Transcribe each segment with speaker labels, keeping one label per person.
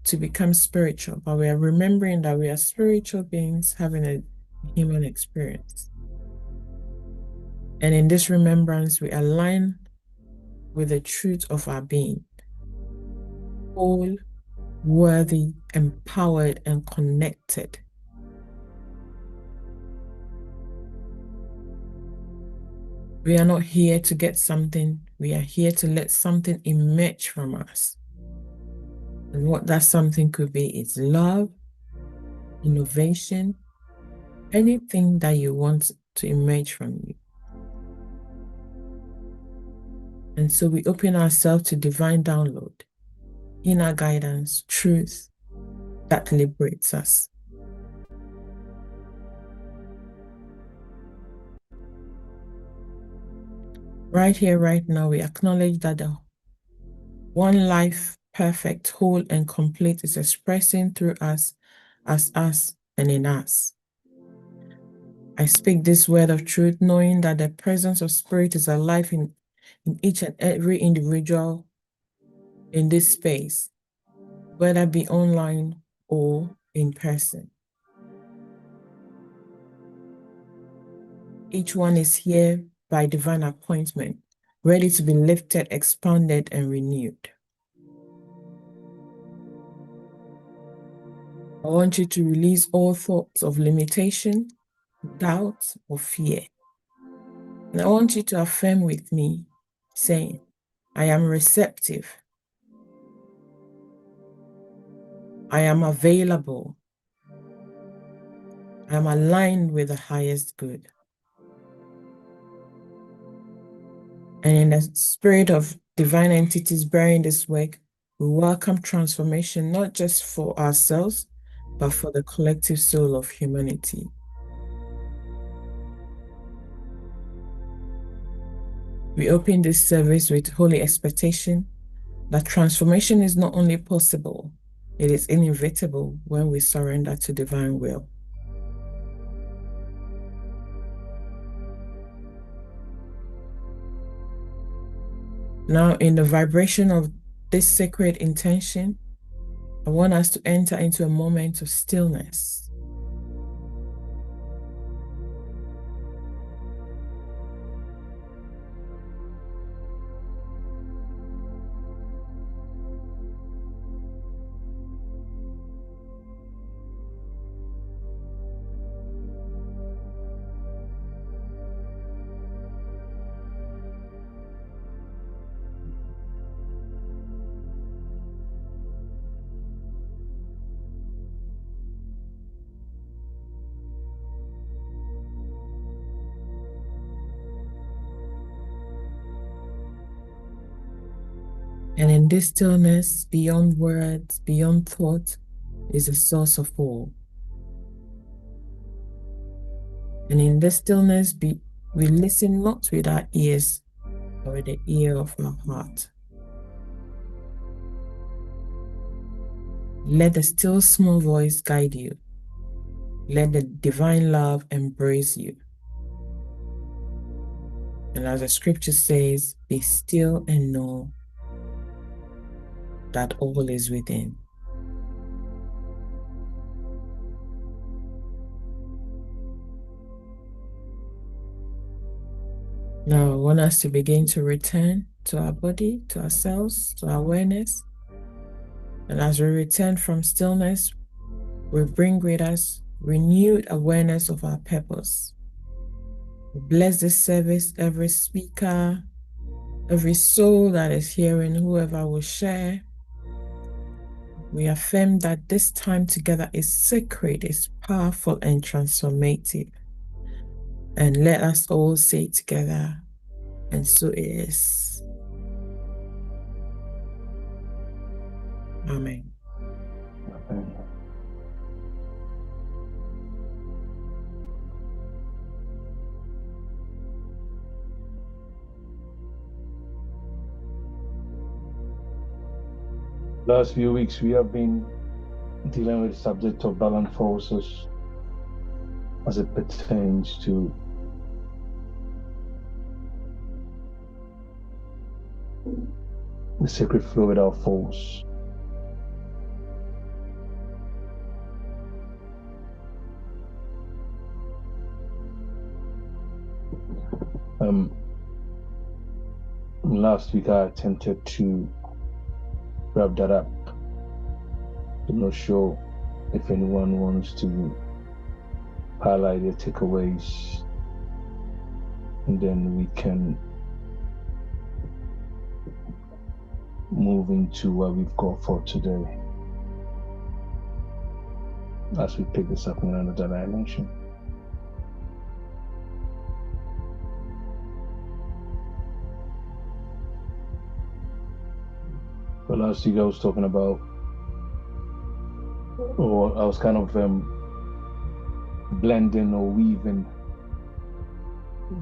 Speaker 1: to become spiritual, but we are remembering that we are spiritual beings having a human experience. And in this remembrance, we align with the truth of our being, whole, worthy, empowered, and connected. We are not here to get something, we are here to let something emerge from us. And what that something could be is love, innovation, anything that you want to emerge from you. And so we open ourselves to divine download, inner guidance, truth that liberates us. Right here, right now, we acknowledge that the one life, perfect, whole, and complete is expressing through us, as us, and in us. I speak this word of truth, knowing that the presence of spirit is alive in each and every individual in this space, whether it be online or in person. Each one is here by divine appointment, ready to be lifted, expanded, and renewed. I want you to release all thoughts of limitation, doubt, or fear. And I want you to affirm with me, saying, I am receptive. I am available. I am aligned with the highest good. And in the spirit of divine entities bearing this work, we welcome transformation, not just for ourselves, but for the collective soul of humanity. We open this service with holy expectation that transformation is not only possible, it is inevitable when we surrender to divine will. Now, in the vibration of this sacred intention, I want us to enter into a moment of stillness. And in this stillness, beyond words, beyond thought, is a source of all. And in this stillness, we listen not with our ears, but with the ear of our heart. Let the still small voice guide you. Let the divine love embrace you. And as the scripture says, be still and know that all is within. Now I want us to begin to return to our body, to ourselves, to our awareness. And as we return from stillness, we bring with us renewed awareness of our purpose. We bless this service, every speaker, every soul that is hearing, whoever will share. We affirm that this time together is sacred, is powerful, and transformative. And let us all say together, and so it is. Amen.
Speaker 2: Amen. Last few weeks, we have been dealing with the subject of balance forces as it pertains to the sacred flow without force. Last week I attempted to wrap that up. I'm not sure if anyone wants to highlight their takeaways, and then we can move into what we've got for today as we pick this up in another dimension. But last week I was talking about, or I was kind of blending or weaving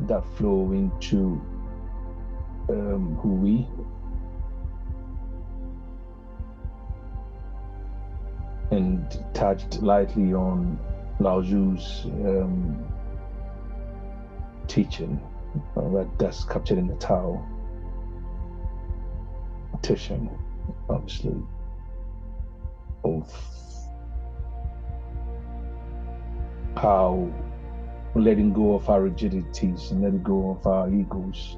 Speaker 2: that flow into who we, and touched lightly on Lao Tzu's teaching that's captured in the Tao Teaching, obviously, of how letting go of our rigidities and letting go of our egos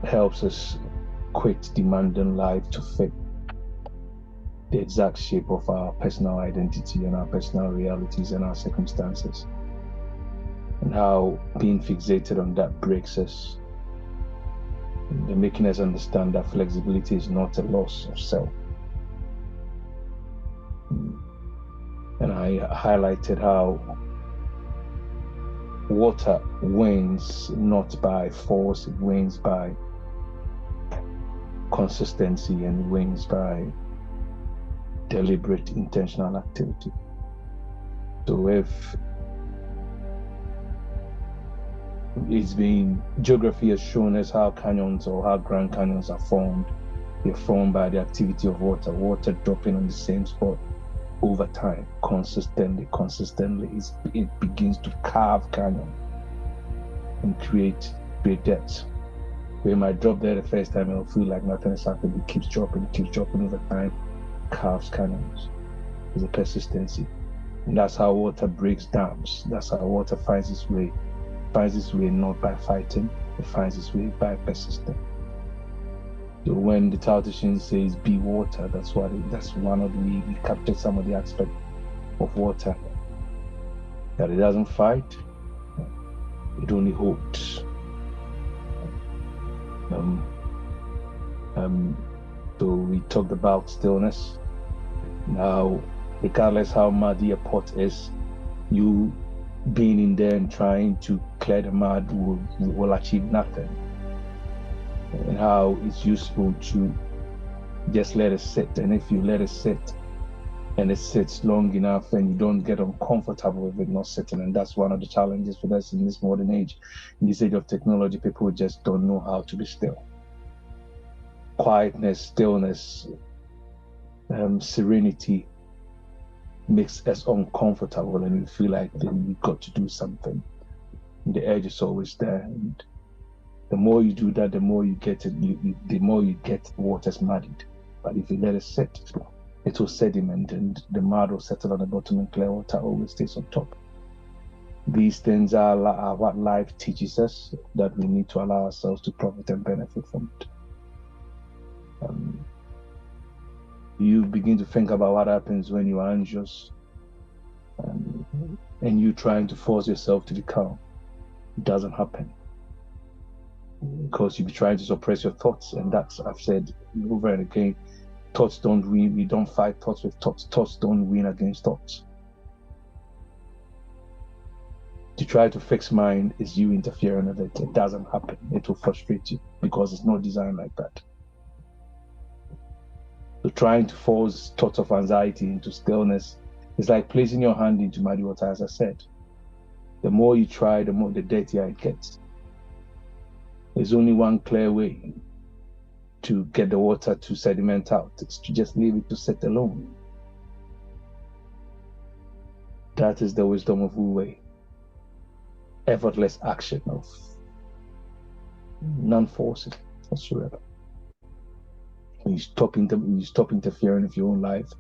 Speaker 2: helps us quit demanding life to fit the exact shape of our personal identity and our personal realities and our circumstances, and how being fixated on that breaks us, and making us understand that flexibility is not a loss of self. And I highlighted how water wins not by force, it wins by consistency, and wins by deliberate intentional activity. So if it's been, geography has shown us how canyons or how Grand Canyons are formed. They're formed by the activity of water dropping on the same spot over time, consistently, it begins to carve canyon and create depths. We might drop there the first time and it'll feel like nothing has happened. It keeps dropping over time, carves canyons. There's a persistency. And that's how water breaks dams. That's how water finds its way not by fighting, it finds its way by persisting. So when the Tao Te Ching says be water, that's one of the, we captured some of the aspect of water, that it doesn't fight, it only holds. So we talked about stillness. Now, regardless how muddy a pot is, you being in there and trying to clear the mud will achieve nothing. And how it's useful to just let it sit. And if you let it sit and it sits long enough and you don't get uncomfortable with it not sitting, and that's one of the challenges for us in this modern age, in this age of technology, people just don't know how to be still. Quietness, stillness, serenity makes us uncomfortable, and we feel like then we've got to do something. And the urge is always there, and the more you do that, the more you get it. The more you get water's muddied. But if you let it sit, it will sediment, and the mud will settle on the bottom, and clear water always stays on top. These things are what life teaches us, that we need to allow ourselves to profit and benefit from it. You begin to think about what happens when you are anxious, and you trying to force yourself to be calm. It doesn't happen, because you be trying to suppress your thoughts, and that's, I've said over and again, thoughts don't win. We don't fight thoughts with thoughts. Thoughts don't win against thoughts. To try to fix mind is you interfering with it. It doesn't happen. It will frustrate you because it's not designed like that. So trying to force thoughts of anxiety into stillness is like placing your hand into muddy water, as I said. The more you try, the more the dirtier it gets. There's only one clear way to get the water to sediment out. It's to just leave it to sit alone. That is the wisdom of Wu Wei. Effortless action of non-forcing whatsoever. You stop interfering with your own life.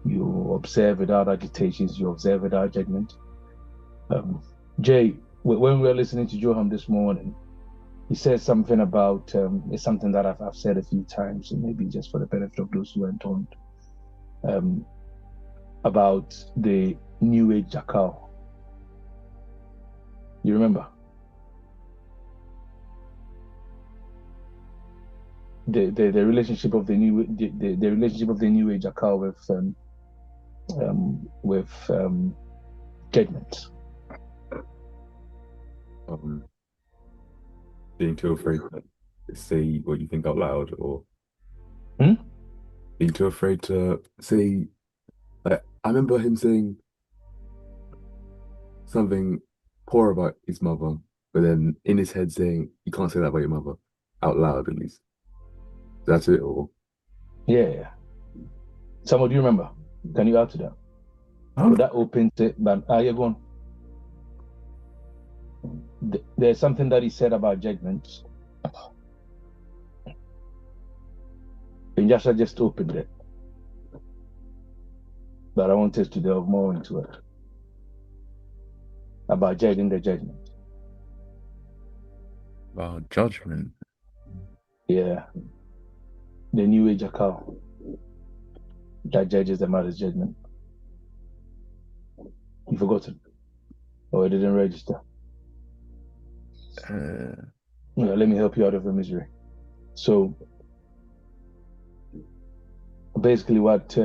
Speaker 2: You observe without agitations. You observe without judgment. Jay, when we were listening to Johan this morning, he said something about it's something that I've said a few times, and maybe just for the benefit of those who aren't on, about the New Age jackal. You remember the relationship of the relationship of the New Age jackal with judgment.
Speaker 3: Being too afraid to say what you think out loud, or being too afraid to say. Like, I remember him saying something poor about his mother, but then in his head saying, "You can't say that about your mother," out loud at least. That's it, or
Speaker 2: Yeah. Someone, do you remember? Can you add to that? But that opens it. But you're going. There's something that he said about judgments. And Joshua just opened it. But I want us to delve more into it. About judging the judgment.
Speaker 3: about judgment.
Speaker 2: Yeah. The New Age account that judges the mother's judgment. You forgotten? Or it didn't register? Yeah, let me help you out of the misery. So basically what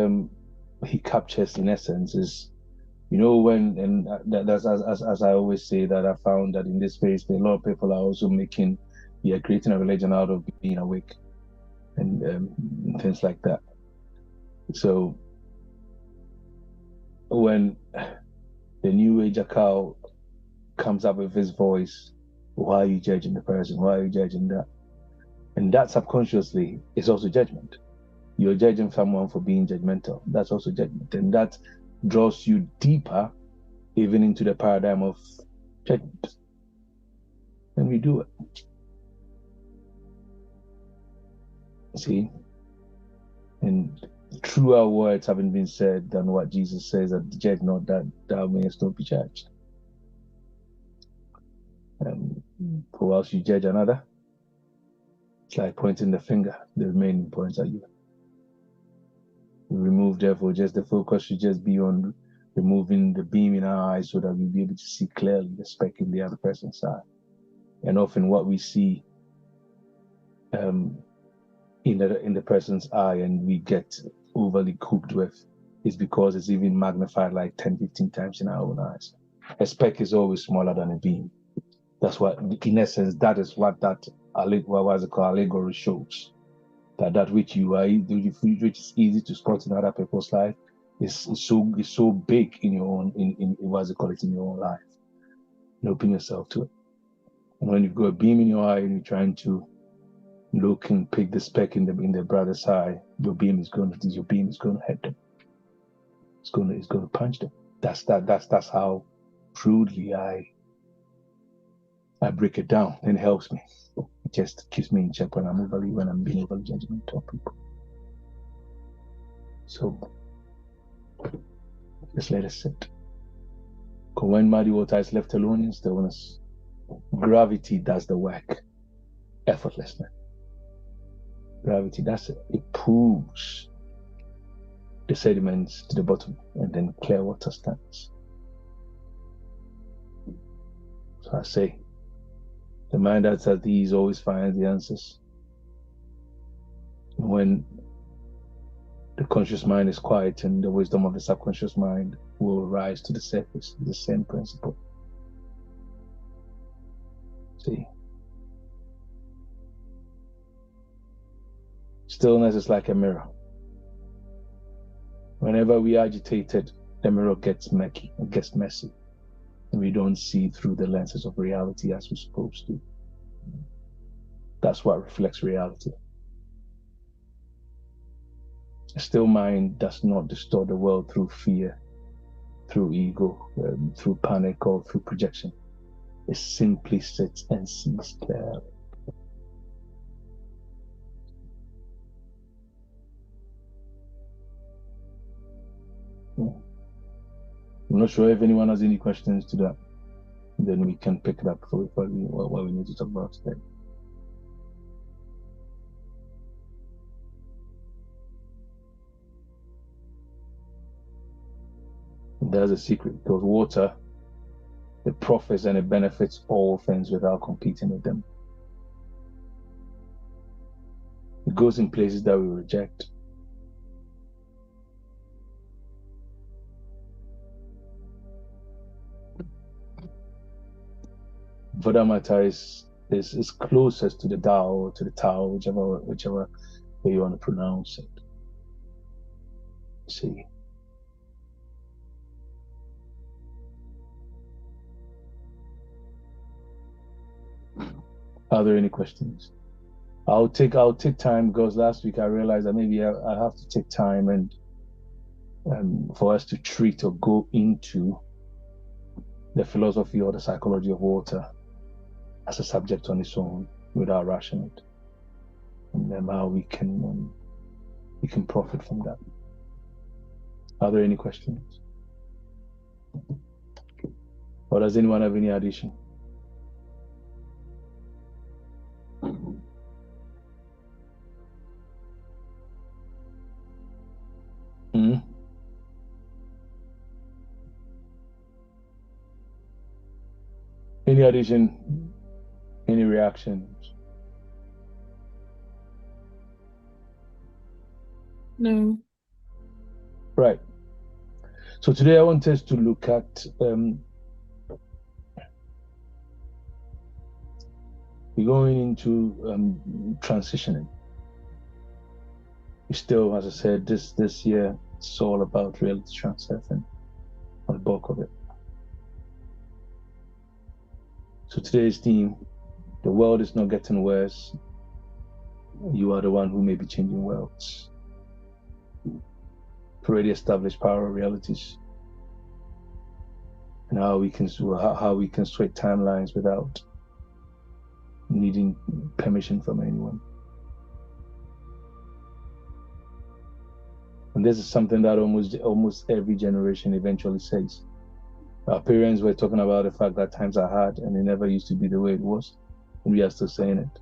Speaker 2: he captures in essence is, when, and that's as I always say, that I found that in this space, a lot of people are also creating a religion out of being awake and things like that. So when the New Age account comes up with his voice, why are you judging the person? Why are you judging that? And that subconsciously is also judgment. You're judging someone for being judgmental. That's also judgment. And that draws you deeper even into the paradigm of judgment. And we do it. See? And truer words having been said than what Jesus says, that judge not that thou mayest not be judged. For whilst you judge another, it's like pointing the finger, the remaining points at you. We remove, therefore, just the focus should just be on removing the beam in our eyes so that we'll be able to see clearly the speck in the other person's eye. And often what we see in the person's eye and we get overly cooked with is because it's even magnified like 10, 15 times in our own eyes. A speck is always smaller than a beam. That's what, in essence, that is what that allegory shows. That which which is easy to spot in other people's life is so big in your own in your own life. And open yourself to it. And when you've got a beam in your eye and you're trying to look and pick the speck in the brother's eye, your beam is going to hit them. It's going to punch them. That's how crudely I break it down, and it helps me. It just keeps me in check when I'm being overly judgmental of people. So just let it sit. Because when muddy water is left alone in stillness, gravity does the work effortlessly. Gravity, that's it. It pulls the sediments to the bottom, and then clear water stands. So I say, the mind that's at ease always finds the answers. When the conscious mind is quiet, and the wisdom of the subconscious mind will rise to the surface. The same principle. See, stillness is like a mirror. Whenever we are agitated, the mirror gets murky, it gets messy, and we don't see through the lenses of reality as we're supposed to. That's what reflects reality. A still mind does not distort the world through fear, through ego, through panic, or through projection. It simply sits and sees clearly. I'm not sure if anyone has any questions to that. Then we can pick it up for what we need to talk about today. There's a secret, because water, it profits and it benefits all things without competing with them. It goes in places that we reject. For that matter, is closest to the Tao or to the Tao, whichever way you want to pronounce it. See. Are there any questions? I'll take time, because last week I realized that maybe I have to take time and for us to treat or go into the philosophy or the psychology of water as a subject on its own without rushing it, and then how we can profit from that. Are there any questions? Or does anyone have any addition? Hmm? Any addition? Any reactions?
Speaker 1: No.
Speaker 2: Right. So today I want us to look at we're going into transitioning. We still, as I said, this year it's all about reality transfer and the bulk of it. So today's theme: the world is not getting worse. You are the one who may be changing worlds. Already established power realities, and how we can switch timelines without needing permission from anyone. And this is something that almost every generation eventually says. Our parents were talking about the fact that times are hard and it never used to be the way it was, and we are still saying it.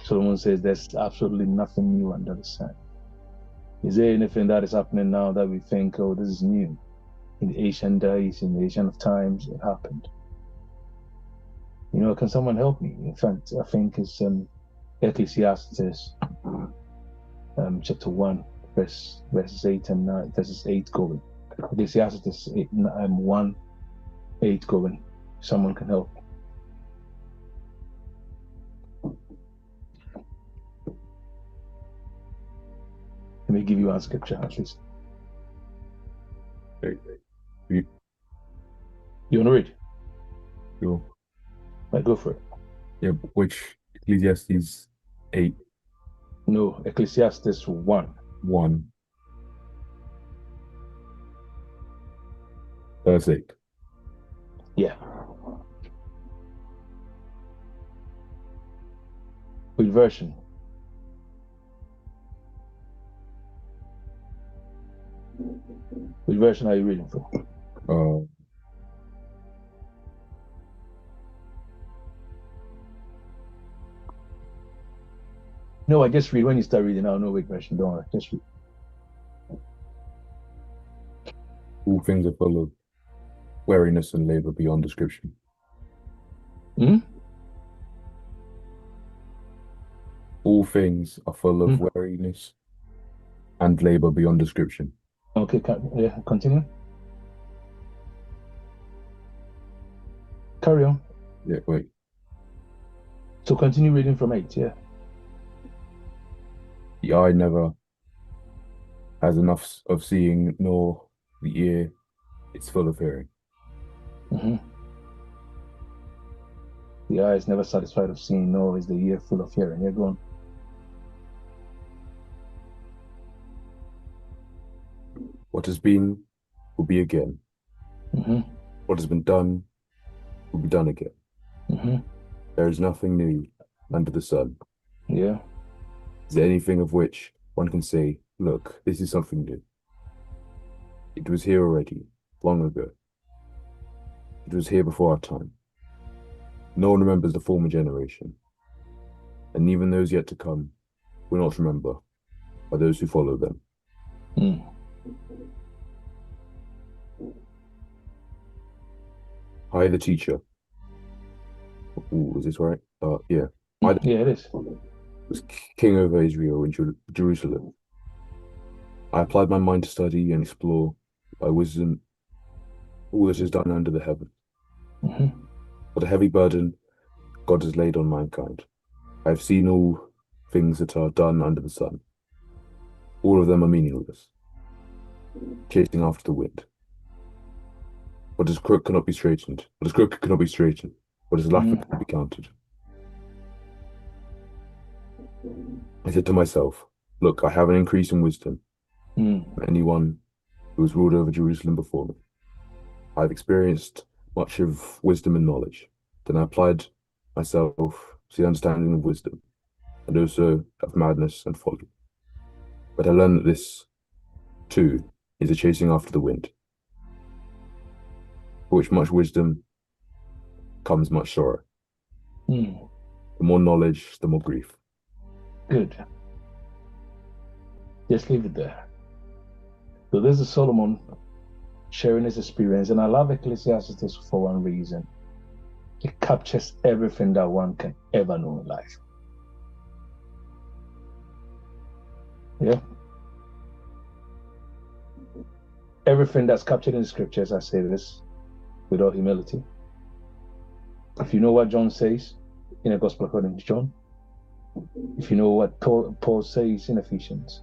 Speaker 2: Solomon says there's absolutely nothing new under the sun. Is there anything that is happening now that we think, oh, this is new? In the ancient days, in the ancient times, it happened. You know, can someone help me? In fact, I think it's Ecclesiastes chapter 1, verses 8 and 9, verses 8 going. Ecclesiastes 1, 8 going. Someone can help. Let me give you one scripture at least.
Speaker 3: Okay.
Speaker 2: You want to read?
Speaker 3: Sure.
Speaker 2: Right, go for it.
Speaker 3: Yeah, which Ecclesiastes 8,
Speaker 2: No, Ecclesiastes 1.
Speaker 3: 1, verse 8.
Speaker 2: Yeah. Which version? Which version are you reading from? No, I just read. When you start reading, I'll know which version. Don't worry, just read.
Speaker 3: All things are full of weariness and labor beyond description.
Speaker 2: Hmm?
Speaker 3: All things are full of weariness and labor beyond description.
Speaker 2: Okay, continue. Carry on.
Speaker 3: Yeah, wait.
Speaker 2: So continue reading from 8, yeah.
Speaker 3: The eye never has enough of seeing, nor the ear is full of hearing.
Speaker 2: Mm-hmm. The eye is never satisfied of seeing, nor is the ear full of hearing. Yeah, go on.
Speaker 3: What has been will be again.
Speaker 2: Mm-hmm.
Speaker 3: What has been done will be done again.
Speaker 2: Mm-hmm.
Speaker 3: There is nothing new under the sun.
Speaker 2: Yeah.
Speaker 3: Is there anything of which one can say, look, this is something new? It was here already, long ago. It was here before our time. No one remembers the former generation, and even those yet to come will not remember by those who follow them.
Speaker 2: Mm.
Speaker 3: I, the teacher. Ooh, is this right? Yeah.
Speaker 2: Yeah, it is.
Speaker 3: Was king over Israel and Jerusalem. I applied my mind to study and explore by wisdom all that is done under the heaven.
Speaker 2: Mm-hmm.
Speaker 3: But a heavy burden God has laid on mankind. I have seen all things that are done under the sun. All of them are meaningless, chasing after the wind. What is crooked cannot be straightened. What is crooked cannot be straightened. What is laughing cannot be counted. I said to myself, look, I have an increase in wisdom. Anyone who has ruled over Jerusalem before me. I have experienced much of wisdom and knowledge. Then I applied myself to the understanding of wisdom and also of madness and folly. But I learned that this, too, is a chasing after the wind, for which much wisdom comes much sorrow. The more knowledge, the more grief.
Speaker 2: Good. Just leave it there. So this is Solomon sharing his experience, and I love Ecclesiastes for one reason. It captures everything that one can ever know in life. Yeah. Everything that's captured in the scriptures, I say this with all humility. If you know what John says in the Gospel according to John, if you know what Paul says in Ephesians,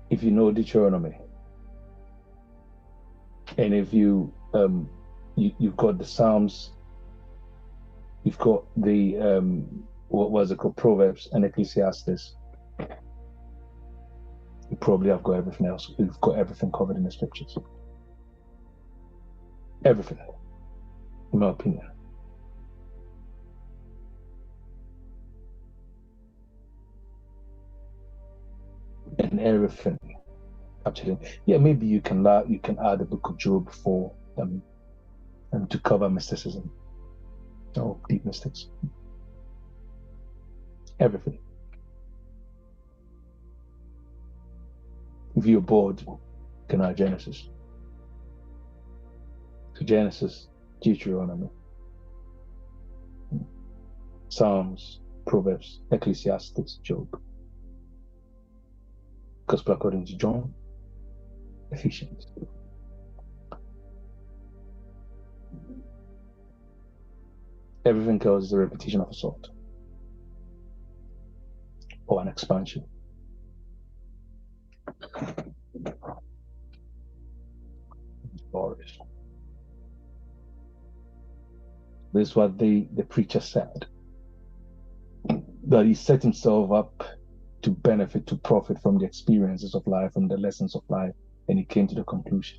Speaker 2: if you know Deuteronomy, and if you've got the Psalms, you've got the what was it called, Proverbs and Ecclesiastes, you probably have got everything else. You've got everything covered in the scriptures. Everything, in my opinion. And everything captured. Yeah, maybe you can add the book of Job for to cover mysticism or deep mystics. Everything. If you're bored, you can add Genesis. So Genesis, Deuteronomy, Psalms, Proverbs, Ecclesiastes, Job. Gospel according to John, Ephesians. Everything else is a repetition of a sort or an expansion. Boris. This is what the preacher said, that he set himself up to benefit, to profit from the experiences of life, from the lessons of life, and he came to the conclusion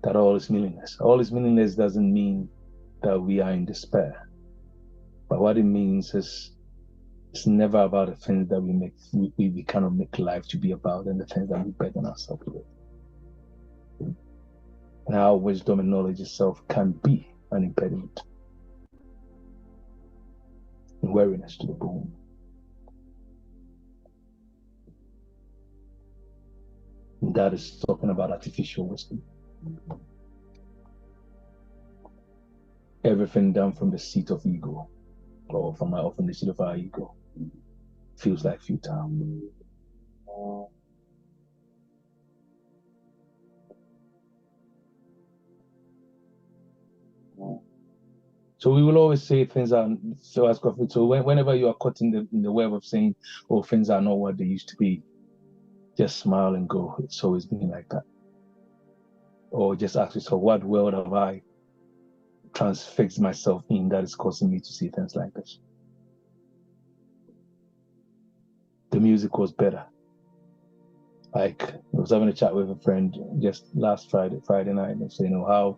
Speaker 2: that all is meaningless. All is meaningless doesn't mean that we are in despair, but what it means is it's never about the things that we cannot make life to be about, and the things that we burden ourselves with. And how wisdom and knowledge itself can be an impediment and weariness to the bone. And that is talking about artificial wisdom. Everything done from the seat of ego, or from the seat of our ego, feels like futile. So we will always say things are so as conflict. So whenever you are caught in the web of saying, "Oh, things are not what they used to be," just smile and go. It's always been like that. Or just ask yourself, what world have I transfixed myself in that is causing me to see things like this? The music was better. Like, I was having a chat with a friend just last Friday night, and saying, how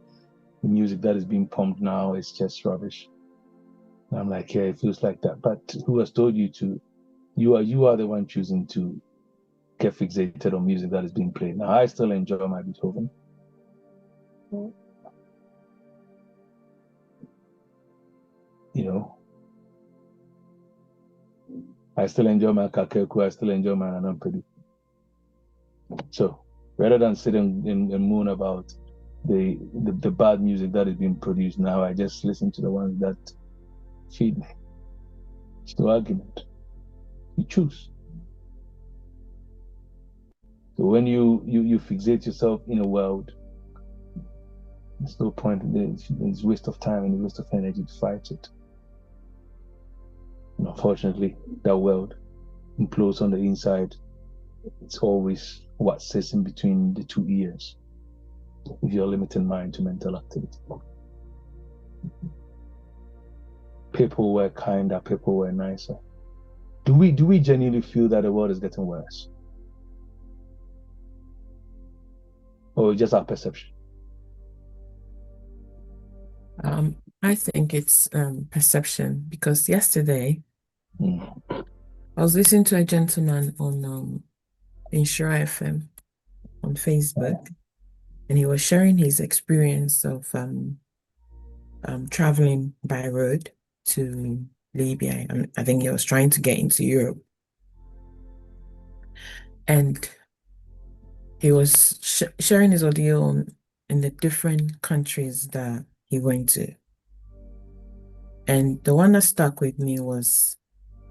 Speaker 2: the music that is being pumped now is just rubbish. And I'm like, yeah, it feels like that. But who has told you to? You are the one choosing to get fixated on music that is being played. Now, I still enjoy my Beethoven. You know, I still enjoy my kakeku, I still enjoy my anampedi. So rather than sit and moan about the bad music that is being produced now, I just listen to the ones that feed me. It's no argument. You choose. So when you fixate yourself in a world, there's no point. It's waste of time and a waste of energy to fight it. And unfortunately, that world implodes on the inside. It's always what sits in between the two ears if you're limiting mind to mental activity. People were kinder, people were nicer. Do we genuinely feel that the world is getting worse? Or just our perception?
Speaker 1: I think it's perception, because yesterday I was listening to a gentleman on Insure FM on Facebook, and he was sharing his experience of traveling by road to Libya. I think he was trying to get into Europe. And he was sharing his audio in the different countries that he went to. And the one that stuck with me was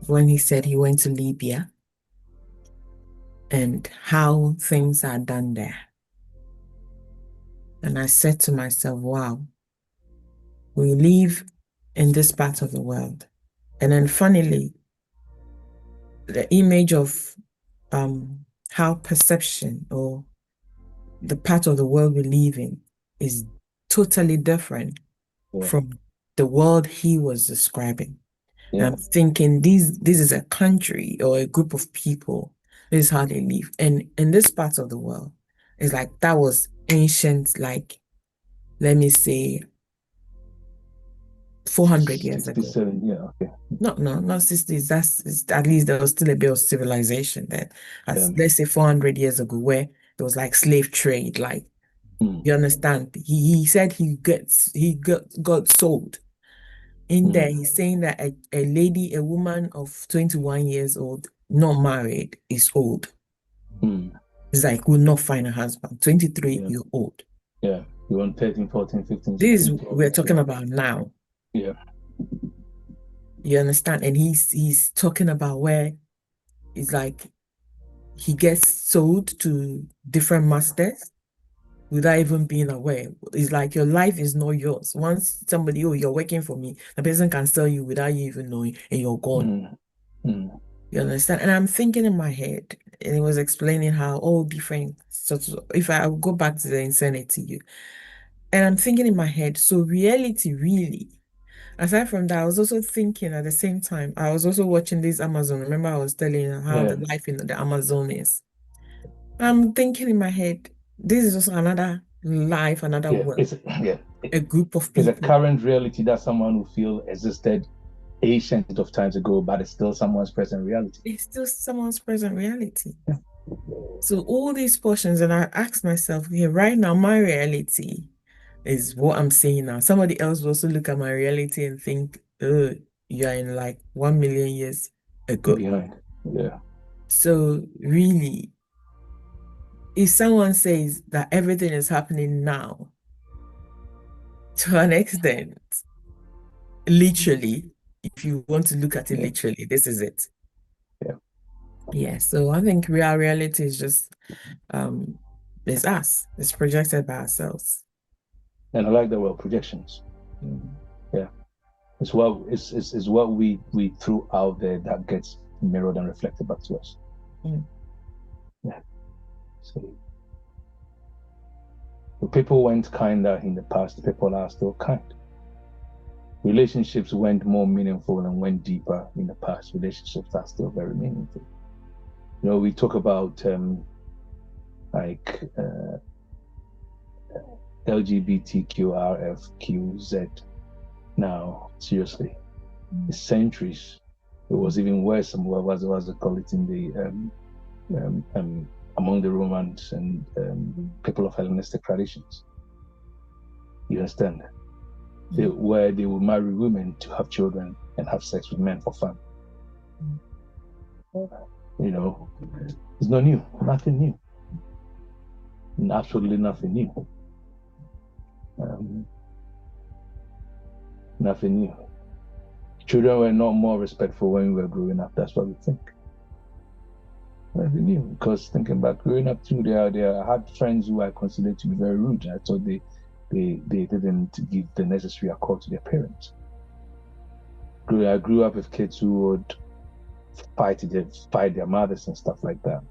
Speaker 1: when he said he went to Libya and how things are done there. And I said to myself, wow, we live in this part of the world. And then funnily, the image of how perception or the part of the world we live in is totally different from the world he was describing. And I'm thinking this is a country or a group of people. This is how they live. And in this part of the world, it's like that was ancient, like, let me say, 400 years ago.
Speaker 2: 67, yeah, okay.
Speaker 1: No, not 60s. At least there was still a bit of civilization then. Let's say 400 years ago, where there was like slave trade, like, you understand? He said he got sold. In there, he's saying that a woman of 21 years old, not married, is old. It's like, will not find a husband. 23-year-old.
Speaker 2: Yeah, you want 13, 14, 15, 16.
Speaker 1: This is we're talking about now.
Speaker 2: Yeah.
Speaker 1: You understand? And he's talking about where it's like he gets sold to different masters without even being aware. It's like your life is not yours. Once somebody, oh, you're working for me, the person can sell you without you even knowing, and you're gone. You understand? And I'm thinking in my head, and it was explaining how all different sorts of, if I go back to the insanity, and I'm thinking in my head, so reality really, aside from that, I was also thinking at the same time, I was also watching this Amazon. Remember, I was telling you how the life in the Amazon is. I'm thinking in my head, this is also another life, another world. A group of people.
Speaker 2: It's a current reality that someone will feel existed ancient of times ago, but it's still someone's present reality.
Speaker 1: It's still someone's present reality. So all these portions, and I asked myself, okay, right now, my reality is what I'm seeing now. Somebody else will also look at my reality and think, oh, you're in like 1 million years ago.
Speaker 2: Behind. Yeah.
Speaker 1: So really, if someone says that everything is happening now, to an extent, literally, if you want to look at it literally, this is it. Yeah, so I think real reality is just it's us. It's projected by ourselves.
Speaker 2: And I like the word projections. Yeah. It's what we threw out there that gets mirrored and reflected back to us. Yeah. So the people went kinder in the past, the people are still kind. Relationships went more meaningful and went deeper in the past. Relationships are still very meaningful. You know, we talk about LGBTQRFQZ now, seriously. The centuries, it was even worse. What was they call it in the among the Romans and people of Hellenistic traditions. You understand? Where they will marry women to have children and have sex with men for fun. You know, it's not new, nothing new. Absolutely nothing new. Nothing new. Children were not more respectful when we were growing up. That's what we think. Nothing new. Because thinking back, growing up too, I had friends who I considered to be very rude. I thought they didn't give the necessary accord to their parents. I grew up with kids who would fight their mothers and stuff like that.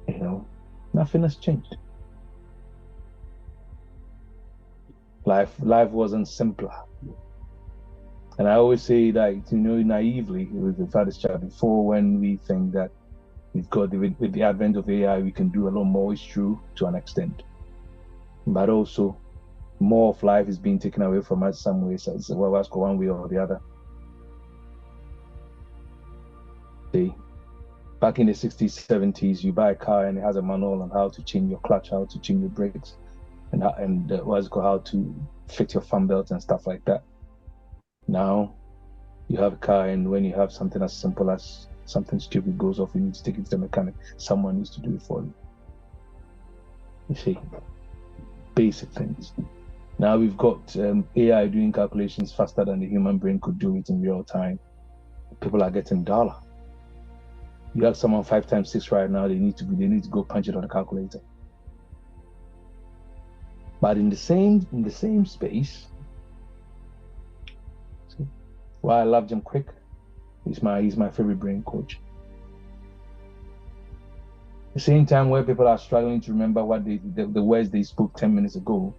Speaker 2: You know, nothing has changed. Life wasn't simpler. And I always say that, you know, naively with the father's child, before, when we think that we've got with the advent of AI, we can do a lot more. It's true to an extent, but also more of life is being taken away from us some ways, as well as go one way or the other. See, back in the 60s, 70s, you buy a car and it has a manual on how to change your clutch, how to change your brakes, and how to fit your fan belt and stuff like that. Now you have a car, and when you have something as simple as something stupid goes off, you need to take it to the mechanic. Someone needs to do it for you. You see, basic things. Now we've got AI doing calculations faster than the human brain could do it in real time. People are getting dollar. You have someone 5 times 6 right now, they need to go punch it on the calculator. But in the same space, see, why I love Jim Quick, he's my favorite brain coach. The same time where people are struggling to remember what the words they spoke 10 minutes ago,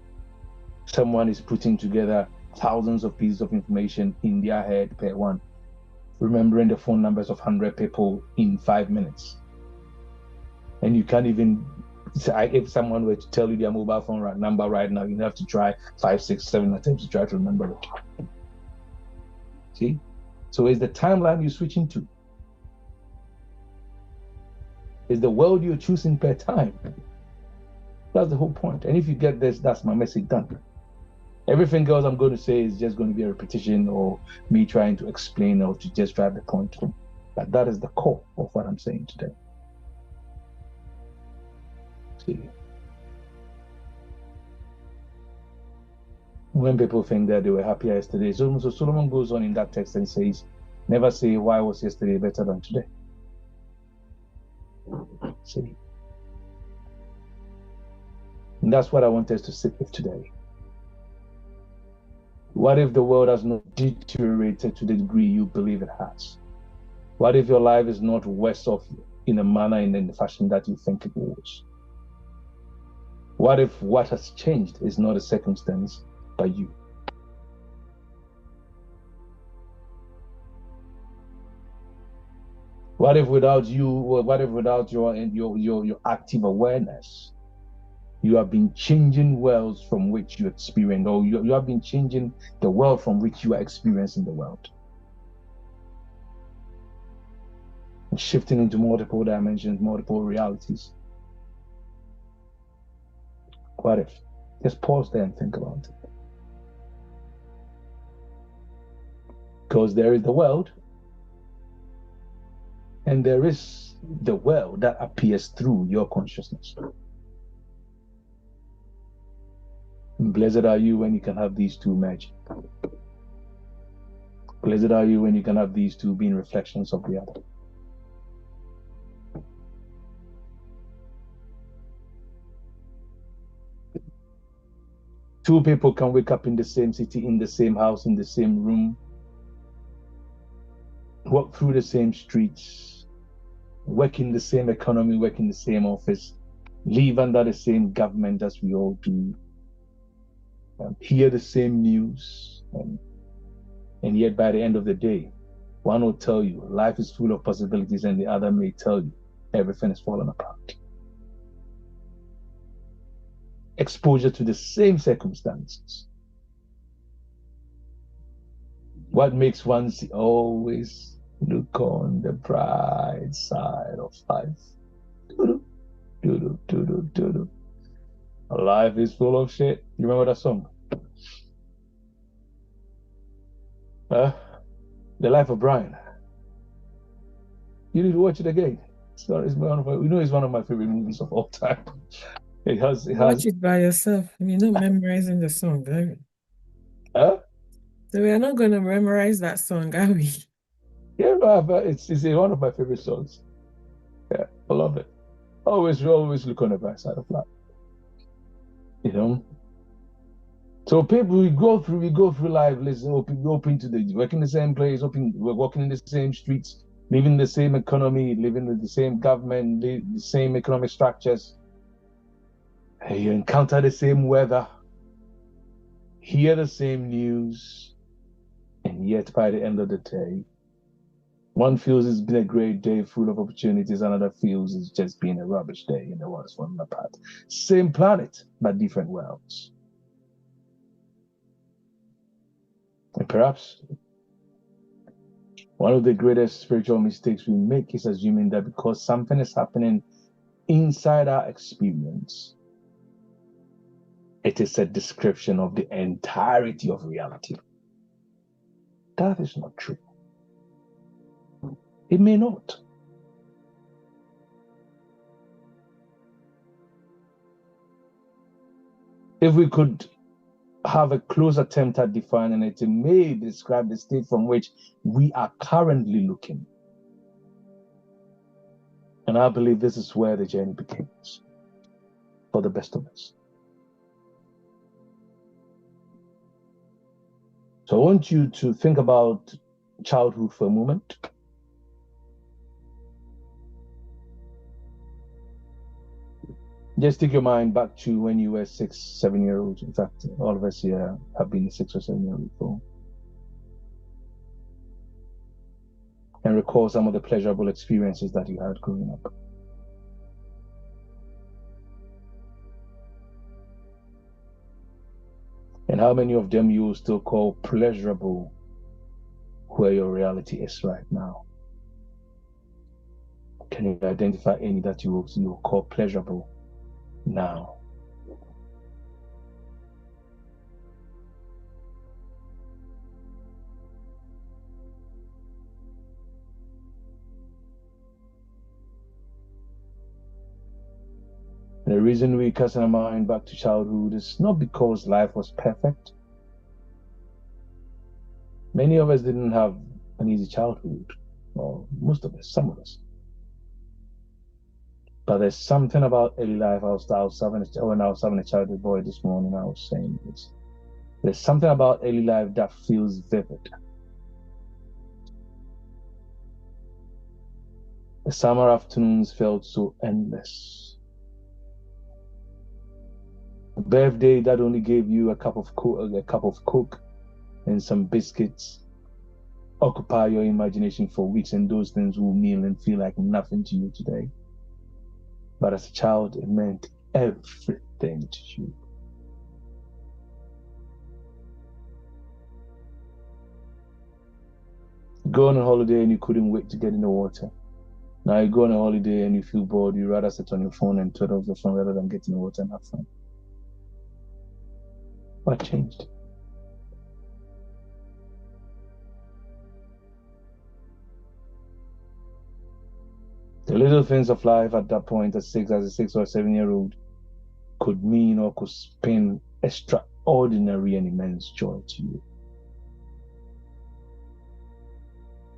Speaker 2: someone is putting together thousands of pieces of information in their head per one, remembering the phone numbers of 100 people in 5 minutes. And you can't even, if someone were to tell you their mobile phone number right now, you have to try 5, 6, 7 attempts to try to remember it. See? So it's the timeline you're switching to. It's the world you're choosing per time. That's the whole point. And if you get this, that's my message done. Everything else I'm going to say is just going to be a repetition or me trying to explain or to just drive the point home. But that is the core of what I'm saying today. See, when people think that they were happier yesterday, so Solomon goes on in that text and says, never say why was yesterday better than today. See, and that's what I want us to sit with today. What if the world has not deteriorated to the degree you believe it has? What if your life is not worse off in a manner and in the fashion that you think it was? What if what has changed is not a circumstance, but you? What if without you, what if without your active awareness, you have been changing worlds from which you experience, or you have been changing the world from which you are experiencing the world? And shifting into multiple dimensions, multiple realities. What if? Just pause there and think about it. Because there is the world, and there is the world that appears through your consciousness. And blessed are you when you can have these two merging. Blessed are you when you can have these two being reflections of the other. Two people can wake up in the same city, in the same house, in the same room, walk through the same streets, work in the same economy, work in the same office, live under the same government as we all do, hear the same news, and yet by the end of the day, one will tell you life is full of possibilities, and the other may tell you everything is falling apart. Exposure to the same circumstances. What makes one always look on the bright side of life? Life is full of shit. You remember that song? The Life of Brian. You need to watch it again. It's one of it's one of my favorite movies of all time.
Speaker 1: Watch it by yourself. You're not memorizing the song, are we?
Speaker 2: Huh?
Speaker 1: So we are not going to memorize that song, are we?
Speaker 2: Yeah, but it's one of my favorite songs. Yeah, I love it. Always look on the bright side of life. You know. So people, we go through life, listen, open to the working in the same place, we're walking in the same streets, living in the same economy, living with the same government, the same economic structures. And you encounter the same weather, hear the same news, and yet by the end of the day, one feels it's been a great day full of opportunities, another feels it's just been a rubbish day and the world's falling apart. Same planet, but different worlds. And perhaps one of the greatest spiritual mistakes we make is assuming that because something is happening inside our experience, it is a description of the entirety of reality. That is not true. It may not. If we could have a close attempt at defining it, it may describe the state from which we are currently looking. And I believe this is where the journey begins for the best of us. So I want you to think about childhood for a moment. Just take your mind back to when you were 6, 7 years old. In fact, all of us here have been 6 or 7 years before. And recall some of the pleasurable experiences that you had growing up. And how many of them you will still call pleasurable where your reality is right now? Can you identify any that you will call pleasurable now? And the reason we cast our mind back to childhood is not because life was perfect. Many of us didn't have an easy childhood, or most of us, some of us. But there's something about early life. When I was having a child with boy this morning, I was saying this. There's something about early life that feels vivid. The summer afternoons felt so endless. A birthday that only gave you a cup of Coke and some biscuits occupy your imagination for weeks, and those things will mean and feel like nothing to you today. But as a child, it meant everything to you. Go on a holiday and you couldn't wait to get in the water. Now you go on a holiday and you feel bored, you rather sit on your phone and turn off the phone rather than get in the water and have fun. What changed? The little things of life at that point, as a 6 or 7 year old, could mean or could spin extraordinary and immense joy to you.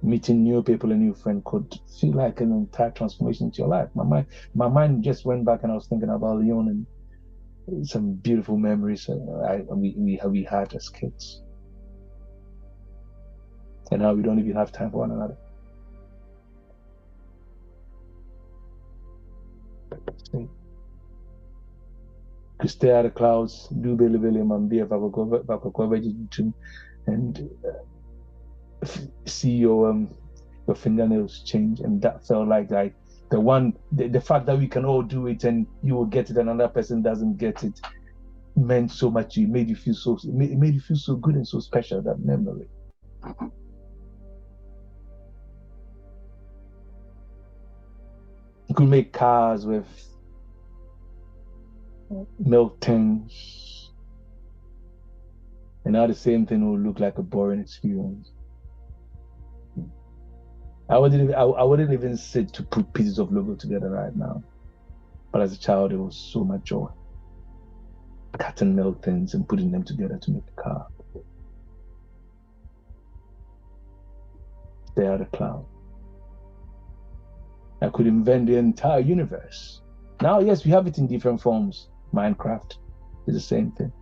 Speaker 2: Meeting new people, a new friend could feel like an entire transformation to your life. My mind just went back and I was thinking about Leon and some beautiful memories we had as kids. And now we don't even have time for one another. See? You stare at the clouds, do Billy and be and see your fingernails change, and that felt like the fact that we can all do it and you will get it and another person doesn't get it meant so much. It made you feel so good and so special, that memory. You could make cars with milk tins. And now the same thing will look like a boring experience. I wouldn't even sit to put pieces of logo together right now. But as a child, it was so much joy. Cutting milk tins and putting them together to make a car. Stare at a cloud. I could invent the entire universe. Now, yes, we have it in different forms. Minecraft is the same thing.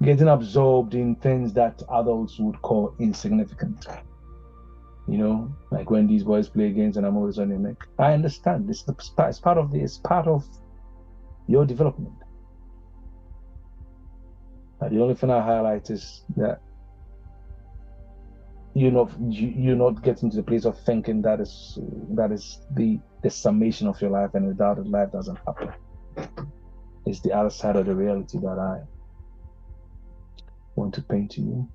Speaker 2: Getting absorbed in things that adults would call insignificant. Like when these boys play games and I'm always on their neck. I understand. It's part of your development. The only thing I highlight is that you're not getting to the place of thinking that is the summation of your life, and without it, life doesn't happen. It's the other side of the reality that I want to paint to you.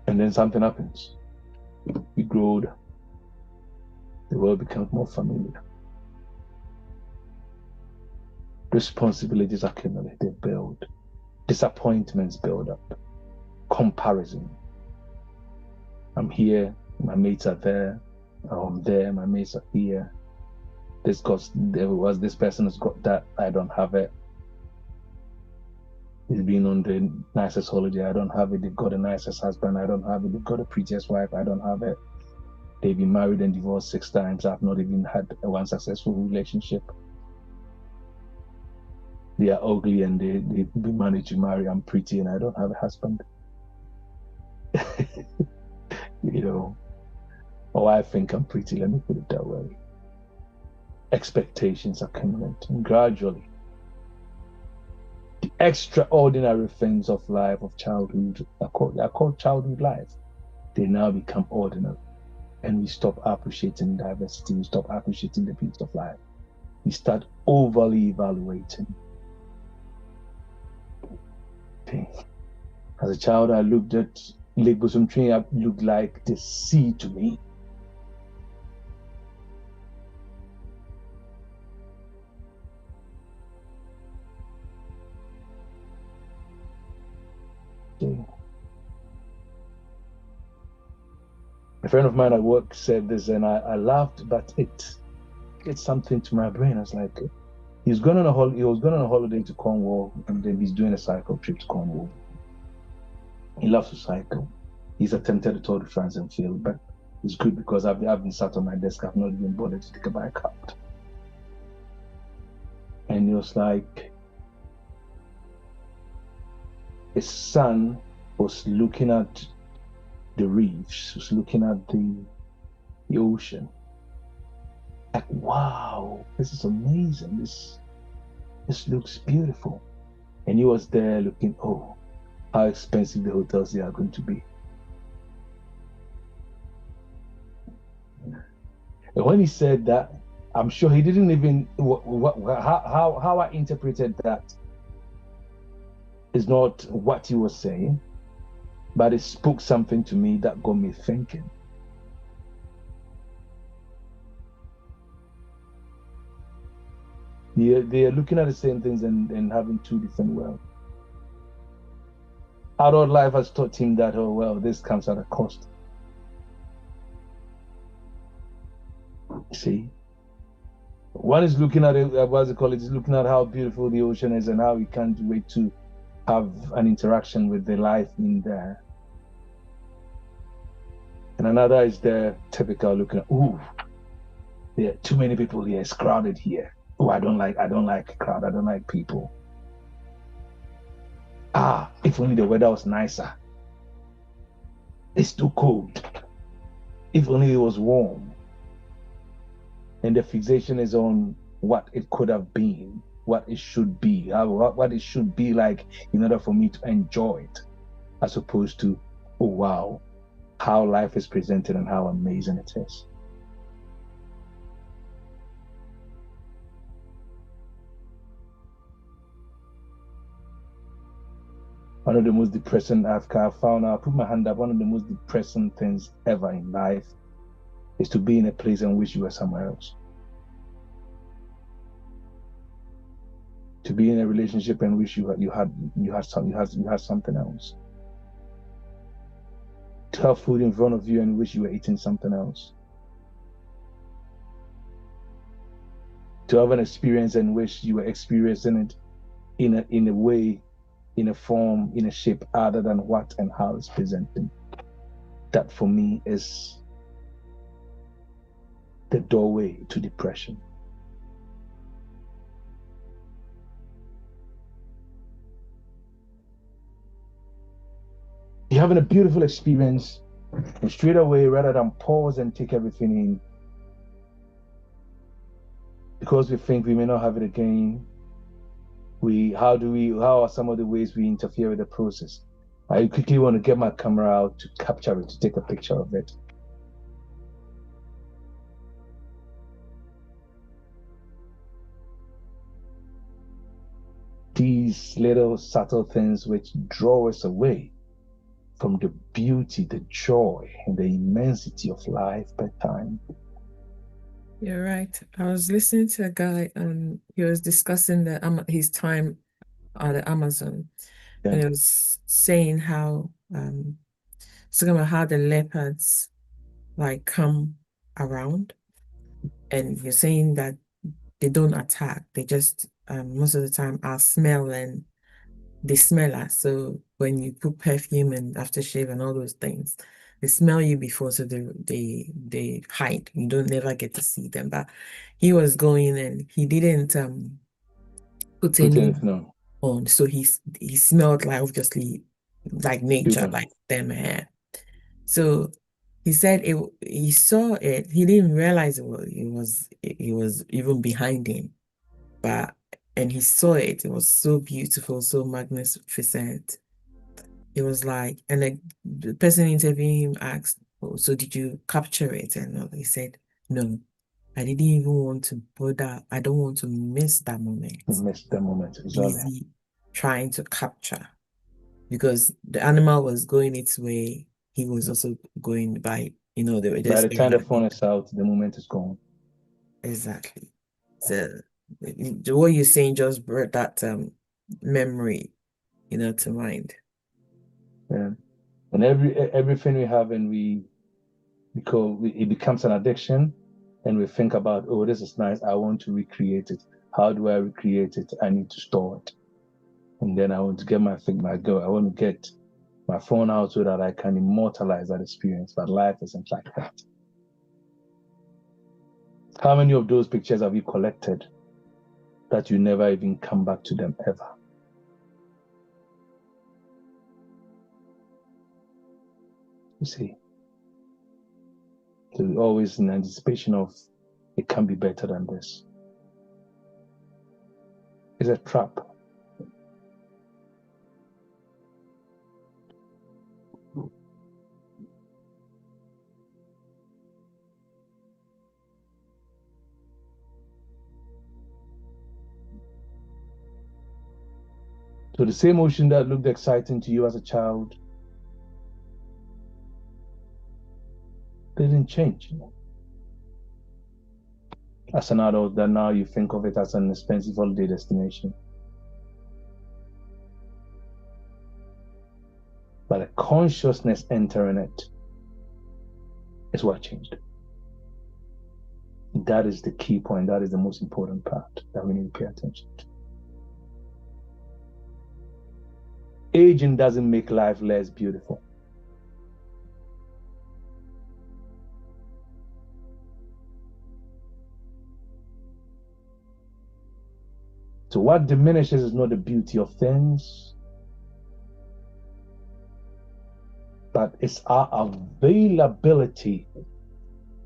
Speaker 2: And then something happens. We grow older. The world becomes more familiar. Responsibilities accumulate, they build. Disappointments build up. Comparison. I'm here, my mates are there. I'm there, my mates are here. This person has got that, I don't have it. He's been on the nicest holiday, I don't have it. They've got the nicest husband, I don't have it. They've got the prettiest wife, I don't have it. They've been married and divorced 6 times. I've not even had one successful relationship. They are ugly and they managed to marry. I'm pretty and I don't have a husband. Oh, I think I'm pretty, let me put it that way. Expectations accumulate, and gradually the extraordinary things of life, of childhood, are called childhood life. They now become ordinary, and we stop appreciating diversity. We stop appreciating the beauty of life. We start overly evaluating. Okay. As a child, I looked at Lake Bosom Tree. It looked like the sea to me. Okay. A friend of mine at work said this, and I laughed, but it's something to my brain. I was like, he was going on a holiday to Cornwall, and then he's doing a cycle trip to Cornwall. He loves to cycle. He's attempted the Tour de France and failed, but it's good because I've been sat on my desk. I've not even bothered to take a bike out. And he was like, his son was looking at the reefs, was looking at the ocean. Like, wow, this is amazing. This looks beautiful. And he was there looking, oh, how expensive the hotels they are going to be. And when he said that, I'm sure he didn't even, how I interpreted that is not what he was saying, but it spoke something to me that got me thinking. They are looking at the same things and having 2 different worlds. Adult life has taught him that, oh, well, this comes at a cost. See? One is looking at it, what's it called? It's looking at how beautiful the ocean is and how he can't wait to have an interaction with the life in there. And another is the typical looking at, ooh, there are too many people here, it's crowded here. Oh, I don't like crowd, I don't like people. Ah, if only the weather was nicer. It's too cold. If only it was warm. And the fixation is on what it could have been, what it should be, what it should be like in order for me to enjoy it, as opposed to, oh wow, how life is presented and how amazing it is. One of the most depressing I've found out, I put my hand up, one of the most depressing things ever in life is to be in a place and wish you were somewhere else. To be in a relationship and wish you had something else. To have food in front of you and wish you were eating something else. To have an experience and wish you were experiencing it in a way, in a form, in a shape other than what and how it's presenting. That for me is the doorway to depression. You're having a beautiful experience, and straight away, rather than pause and take everything in, because we think we may not have it again, how are some of the ways we interfere with the process? I quickly want to get my camera out to capture it, to take a picture of it. These little subtle things which draw us away from the beauty, the joy, and the immensity of life by time.
Speaker 1: You're right. I was listening to a guy and he was discussing his time at the Amazon. Yeah. And he was saying how talking about how the leopards like come around, and you're saying that they don't attack. They just most of the time are smell and they smell us. So when you put perfume and aftershave and all those things, they smell you before, so they hide. You don't never get to see them. But he was going and he didn't put anything on. So he smelled like obviously like nature, like them hair. So he said he saw it. He didn't realize it was even behind him. And he saw it. It was so beautiful, so magnificent. It was like, and the person interviewing him asked, "Oh, so did you capture it?" And he said, "No, I didn't even want to bother. I don't want to miss that moment."
Speaker 2: Miss the moment.
Speaker 1: Busy trying to capture, because the animal was going its way. He was also going by, they were just.
Speaker 2: By the time the phone is out, the moment is gone.
Speaker 1: Exactly. So what you're saying just brought that memory, to mind.
Speaker 2: Yeah. And everything we have, and it becomes an addiction, and we think about, oh, this is nice, I want to recreate it. How do I recreate it? I need to store it. And then I want to get I want to get my phone out so that I can immortalize that experience. But life isn't like that. How many of those pictures have you collected that you never even come back to them ever? You see, so we're always in anticipation of it can be better than this. It's a trap. So the same ocean that looked exciting to you as a child didn't change. As an adult, that now you think of it as an expensive holiday destination. But the consciousness entering it is what changed. That is the key point. That is the most important part that we need to pay attention to. Aging doesn't make life less beautiful. So what diminishes is not the beauty of things, but it's our availability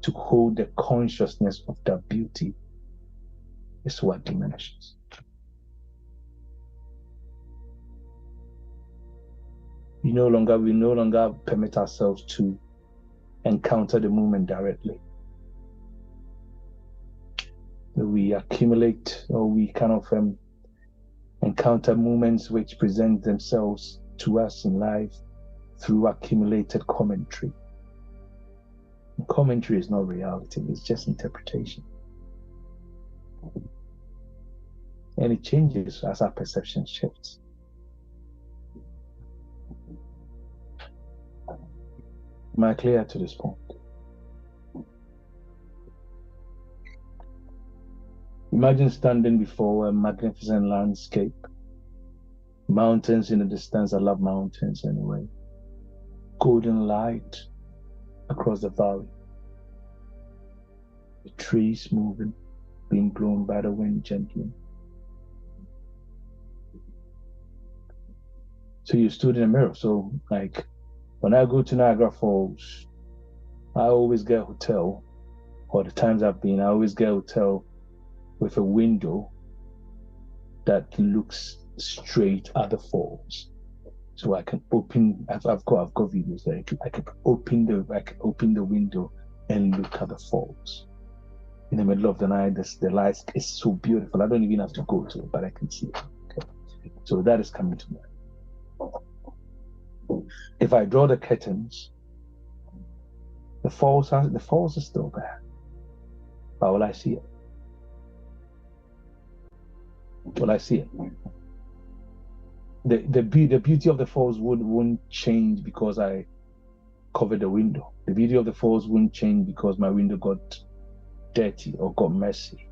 Speaker 2: to hold the consciousness of that beauty is what diminishes. We no longer permit ourselves to encounter the moment directly. We accumulate, or we kind of encounter moments which present themselves to us in life through accumulated commentary. Commentary is not reality, it's just interpretation. And it changes as our perception shifts. Am I clear to this point? Imagine standing before a magnificent landscape. Mountains in the distance. I love mountains anyway. Golden light across the valley. The trees moving, being blown by the wind gently. So you stood in a mirror. So like when I go to Niagara Falls, I always get a hotel, or the times I've been, I always get a hotel with a window that looks straight at the falls. So I can open, I've got videos there. I can open the window and look at the falls. In the middle of the night, the light is so beautiful. I don't even have to go to it, but I can see it. Okay. So that is coming to mind. If I draw the curtains, the falls are still there. But will I see it? Will I see it? The beauty of the falls won't change because I covered the window. The beauty of the falls won't change because my window got dirty or got messy.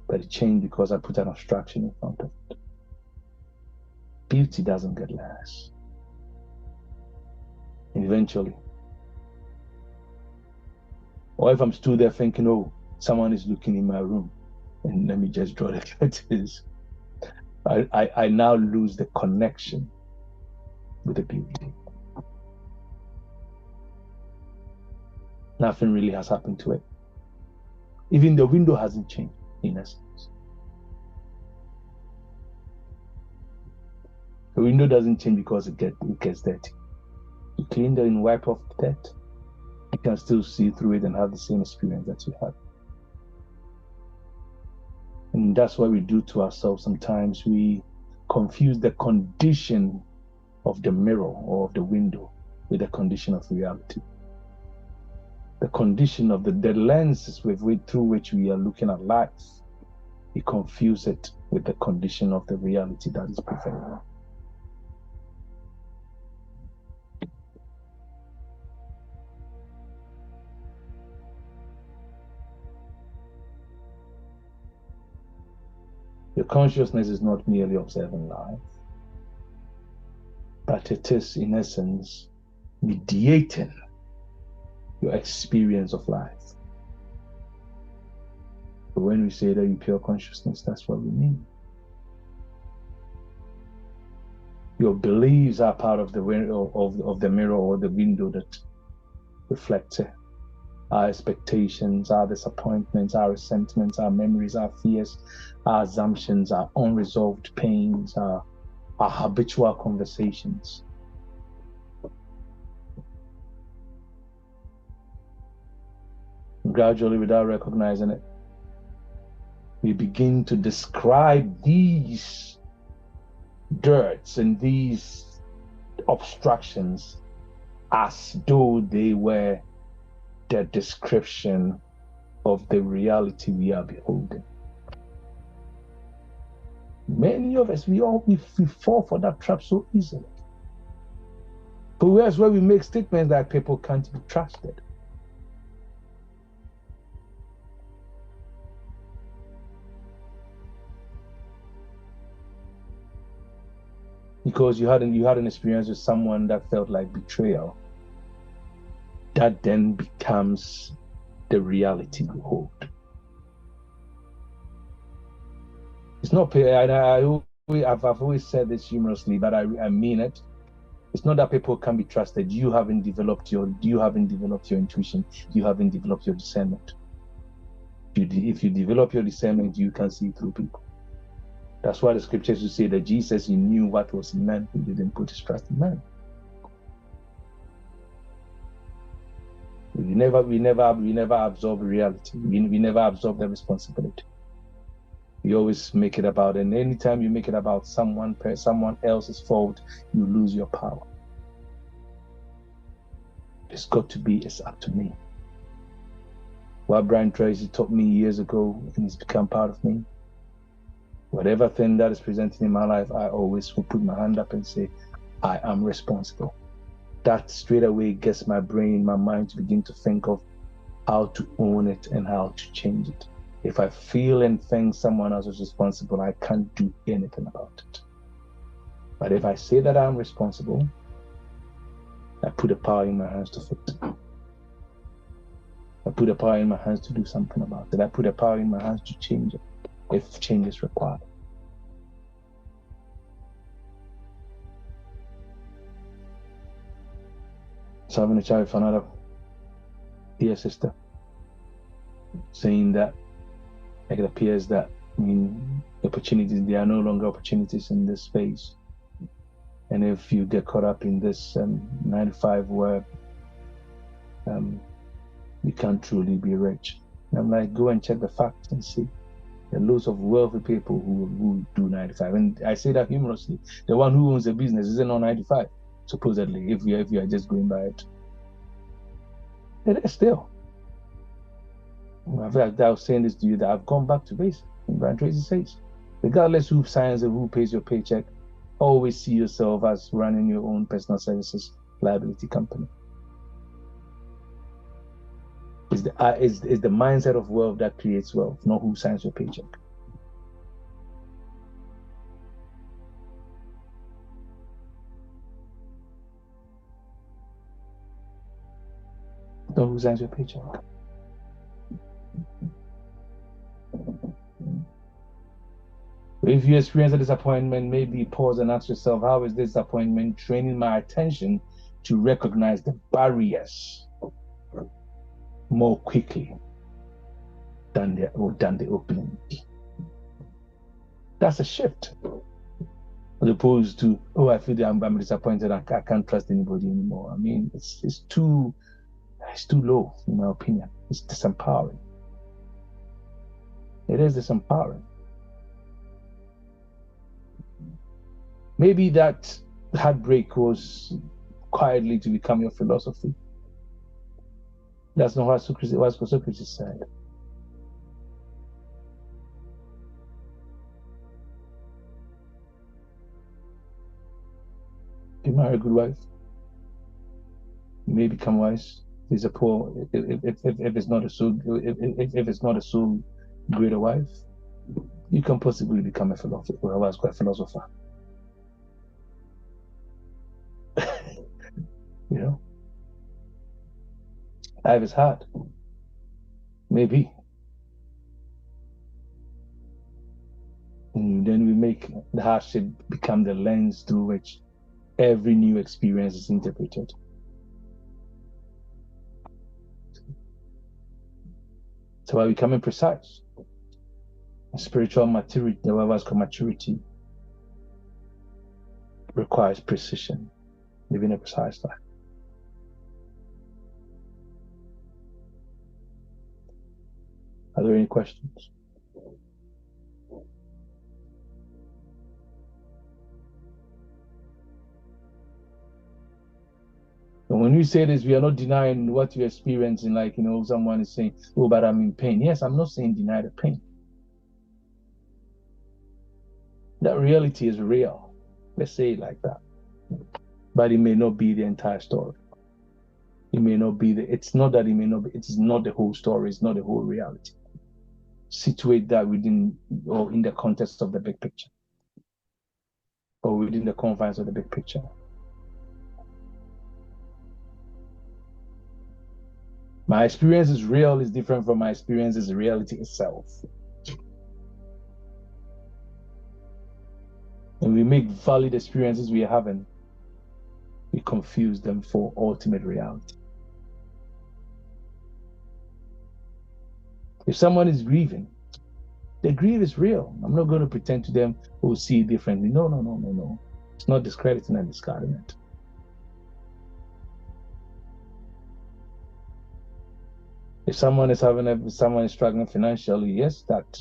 Speaker 2: But it changed because I put an obstruction in front of it. Beauty doesn't get less. And eventually, or if I'm stood there thinking, oh, someone is looking in my room, and let me just draw the curtains, I now lose the connection with the beauty. Nothing really has happened to it. Even the window hasn't changed, in essence. The window doesn't change because it gets dirty. You clean it and wipe off the dirt, you can still see through it and have the same experience that you had. And that's what we do to ourselves sometimes. We confuse the condition of the mirror or of the window with the condition of reality. The condition of the lenses through which we are looking at life, we confuse it with the condition of the reality that is prevailing. Your consciousness is not merely observing life, but it is, in essence, mediating your experience of life. But when we say that you pure consciousness, that's what we mean. Your beliefs are part of the window of the mirror or the window that reflects it. Our expectations, our disappointments, our resentments, our memories, our fears, our assumptions, our unresolved pains, our habitual conversations. Gradually, without recognizing it, we begin to describe these dirts and these obstructions as though they were the description of the reality we are beholding. Many of us, we fall for that trap so easily. But whereas where we make statements that people can't be trusted. Because you had an experience with someone that felt like betrayal, that then becomes the reality you hold. It's not, I've always said this humorously, but I mean it. It's not that people can be trusted. You haven't developed your intuition. You haven't developed your discernment. If you develop your discernment, you can see through people. That's why the scriptures will say that Jesus, he knew what was in man. He didn't put his trust in man. We never absorb reality. We never absorb the responsibility. You always make it about, and anytime you make it about someone else's fault, you lose your power. It's got to be, it's up to me. What Brian Tracy taught me years ago, and it's become part of me. Whatever thing that is presented in my life, I always will put my hand up and say, I am responsible. That straight away gets my brain, my mind to begin to think of how to own it and how to change it. If I feel and think someone else is responsible, I can't do anything about it. But if I say that I'm responsible, I put the power in my hands to fix it. I put the power in my hands to do something about it. I put the power in my hands to change it, if change is required. So having a chat with another dear sister, saying that, like, it appears that, opportunities, there are no longer opportunities in this space. And if you get caught up in this 9 to 5 where you can't truly be rich. And I'm like, go and check the facts and see. There are loads of wealthy people who do 9 to 5. And I say that humorously. The one who owns a business isn't on 9 to 5, supposedly, if you are just going by it. It is still. I was saying this to you, that I've gone back to basics. And Brian Tracy says, regardless who signs and who pays your paycheck, always see yourself as running your own personal services liability company. It's the mindset of wealth that creates wealth, not who signs your paycheck. Not who signs your paycheck. If you experience a disappointment, maybe pause and ask yourself, how is this disappointment training my attention to recognize the barriers more quickly than the opening? That's a shift. As opposed to, I feel that I'm disappointed, I can't trust anybody anymore. It's too low, in my opinion. It's disempowering. It is disempowering. Maybe that heartbreak was quietly to become your philosophy. That's not what Socrates said. You marry a good wife, you may become wise. If it's not a so great a wife, you can possibly become a philosopher. Life is hard. Maybe. And then we make the hardship become the lens through which every new experience is interpreted. So by becoming precise, spiritual maturity, the what's called maturity, requires precision, living a precise life. Are there any questions? And when we say this, we are not denying what you're experiencing. Like, someone is saying, oh, but I'm in pain. Yes, I'm not saying deny the pain. That reality is real. Let's say it like that. But it may not be the entire story. It may not be it's not that it may not be, it's not the whole story, it's not the whole reality. Situate that within or in the context of the big picture, or within the confines of the big picture. My experience is real is different from my experience is reality itself. And we make valid experiences we are having, we confuse them for ultimate reality. If someone is grieving, the grief is real. I'm not going to pretend to them who see it differently. No. It's not discrediting and discarding it. If someone is struggling financially, yes, that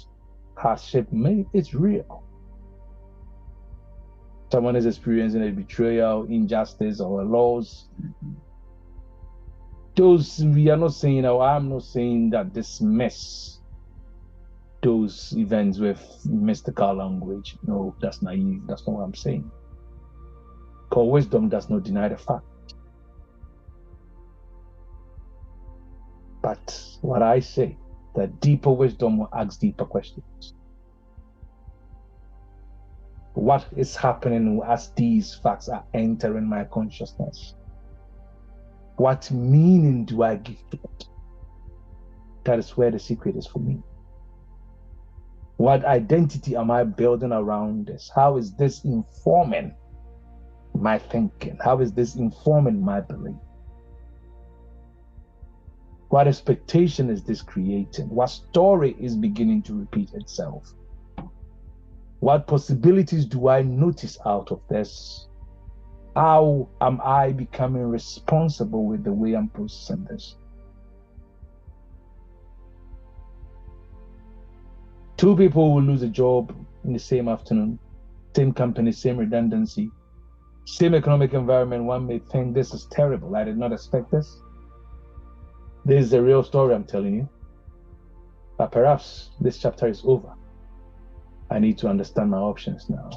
Speaker 2: hardship it's real. Someone is experiencing a betrayal, injustice, or a loss. We are not saying, or I'm not saying that dismiss those events with mystical language. No, that's naive. That's not what I'm saying. Because wisdom does not deny the fact. But what I say, that deeper wisdom will ask deeper questions. What is happening as these facts are entering my consciousness? What meaning do I give to it? That is where the secret is for me. What identity am I building around this? How is this informing my thinking? How is this informing my belief? What expectation is this creating? What story is beginning to repeat itself? What possibilities do I notice out of this? How am I becoming responsible with the way I'm processing this? Two people will lose a job in the same afternoon, same company, same redundancy, same economic environment. One may think this is terrible. I did not expect this. This is a real story I'm telling you. But perhaps this chapter is over. I need to understand my options now.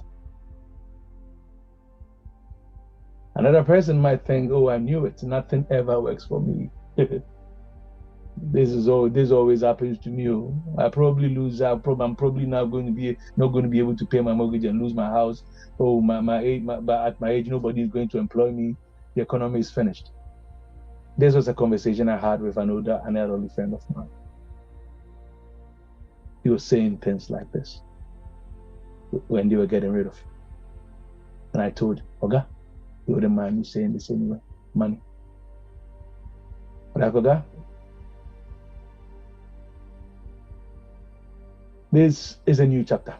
Speaker 2: Another person might think, oh, I knew it. Nothing ever works for me. This always happens to me. I probably lose. I'm probably not going to be able to pay my mortgage and lose my house. Oh, but at my age, nobody is going to employ me. The economy is finished. This was a conversation I had with an elderly friend of mine. He was saying things like this when they were getting rid of him. And I told him, Oga, you wouldn't mind me saying this anyway. Money. But Oga, this is a new chapter.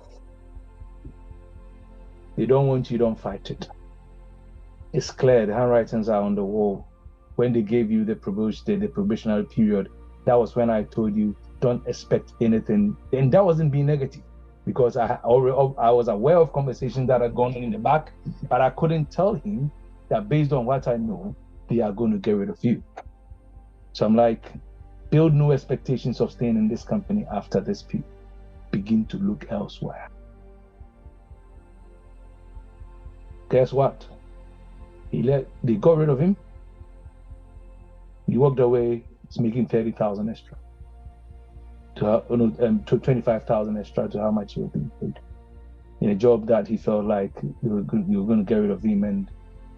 Speaker 2: They don't want you, don't fight it. It's clear, the handwritings are on the wall. When they gave you the probationary period, that was when I told you, don't expect anything. And that wasn't being negative, because I was aware of conversations that had gone on in the back, but I couldn't tell him that based on what I know, they are going to get rid of you. So I'm like, build no expectations of staying in this company after this period. Begin to look elsewhere. Guess what? They got rid of him. He walked away. He's making 30,000 extra to 25,000 extra to how much he was being paid in a job that he felt like you were going to get rid of him, and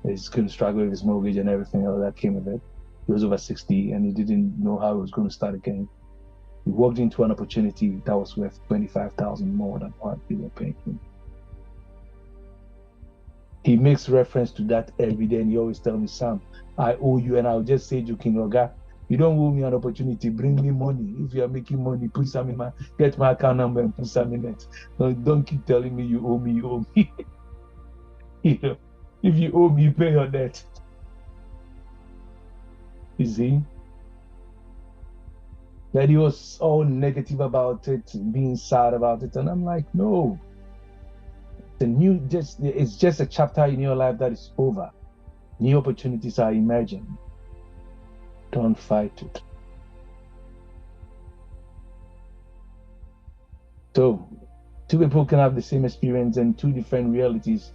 Speaker 2: he's going to struggle with his mortgage and everything else that came with it. He was over 60 and he didn't know how he was going to start again. He walked into an opportunity that was worth 25,000 more than what they were paying him. He makes reference to that every day, and he always tells me, Sam, I owe you. And I'll just say, Joking, Oga, you don't owe me an opportunity. Bring me money. If you are making money, put some in get my account number and put some in it. Don't keep telling me you owe me, you owe me. You know, if you owe me, pay your debt. You see? That he was all negative about it, being sad about it. And I'm like, no. It's just a chapter in your life that is over. New opportunities are emerging. Don't fight it. So, two people can have the same experience, and two different realities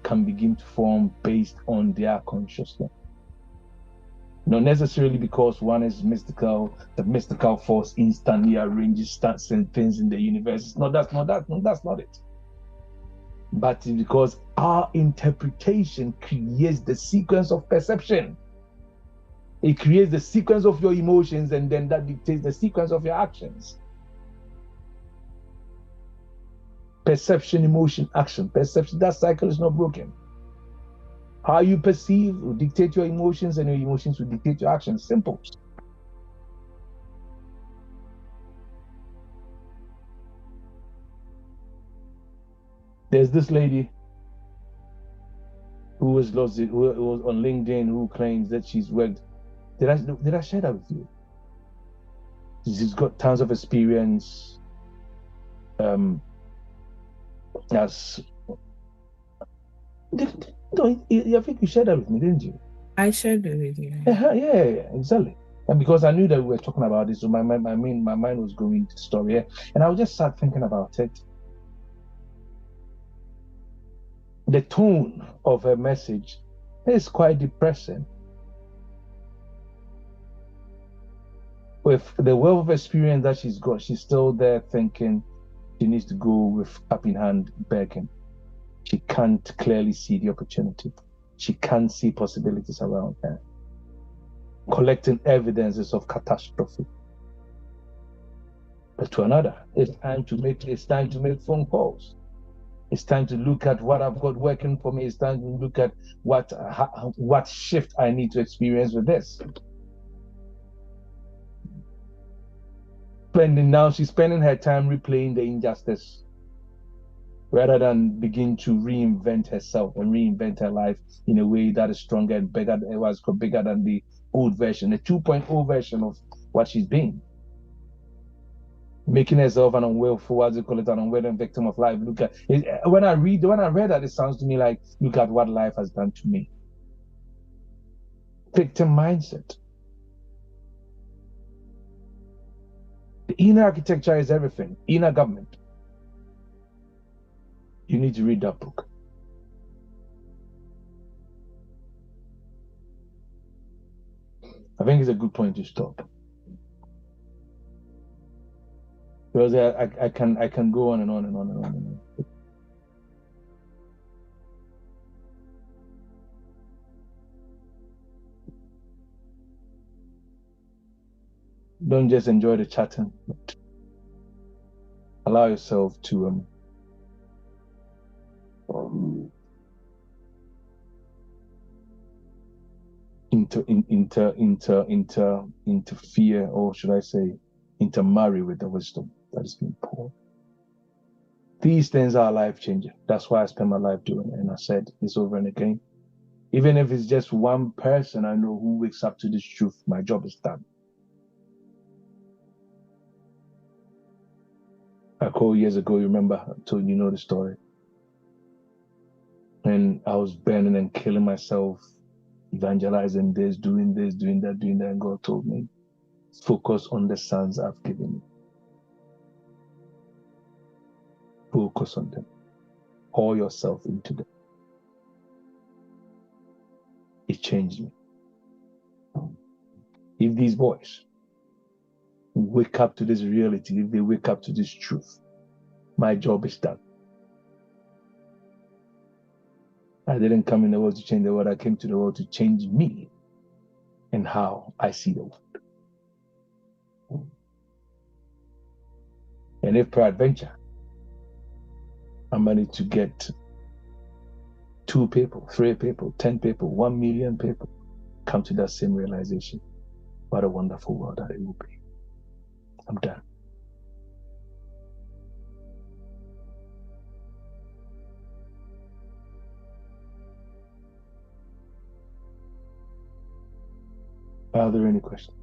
Speaker 2: can begin to form based on their consciousness. Not necessarily because one is mystical, the mystical force instantly arranges things in the universe. No, that's not it. But because our interpretation creates the sequence of perception. It creates the sequence of your emotions, and then that dictates the sequence of your actions. Perception, emotion, action. Perception, that cycle is not broken. How you perceive will dictate your emotions, and your emotions will dictate your actions. Simple. There's this lady who was on LinkedIn who claims that she's worked. Did I share that with you? She's got tons of experience as I think you shared that with me, didn't you?
Speaker 1: I shared it with you.
Speaker 2: Yeah, exactly. And because I knew that we were talking about this, so my mind was going to the story, yeah? And I just sat thinking about it. The tone of her message is quite depressing. With the wealth of experience that she's got, she's still there thinking she needs to go with cup in hand begging. She can't clearly see the opportunity. She can't see possibilities around her. Collecting evidences of catastrophe. But to another, it's time to make phone calls. It's time to look at what I've got working for me. It's time to look at what shift I need to experience with this. She's spending her time replaying the injustice rather than begin to reinvent herself and reinvent her life in a way that is stronger and bigger than the old version, the 2.0 version of what she's been. Making herself an unwilling victim of life. Look at it, when I read that, it sounds to me like, look at what life has done to me. Victim mindset. The inner architecture is everything. Inner government. You need to read that book. I think it's a good point to stop. Because I can go on and on and on and on and on. Don't just enjoy the chatting. Allow yourself to interfere, or should I say, intermarry with the wisdom that is being poured. These things are life-changing. That's why I spend my life doing it. And I said this over and again. Even if it's just one person I know who wakes up to this truth, my job is done. I called years ago, you remember, I told you know the story. And I was burning and killing myself, evangelizing this, doing that, doing that. And God told me, focus on the sons I've given you. Focus on them. Pour yourself into them. It changed me. If these boys wake up to this reality, if they wake up to this truth, my job is done. I didn't come in the world to change the world. I came to the world to change me and how I see the world. And if peradventure, I'm ready to get 2 people, 3 people, 10 people, 1 million people come to that same realization, what a wonderful world that it will be. I'm done. Are there any questions?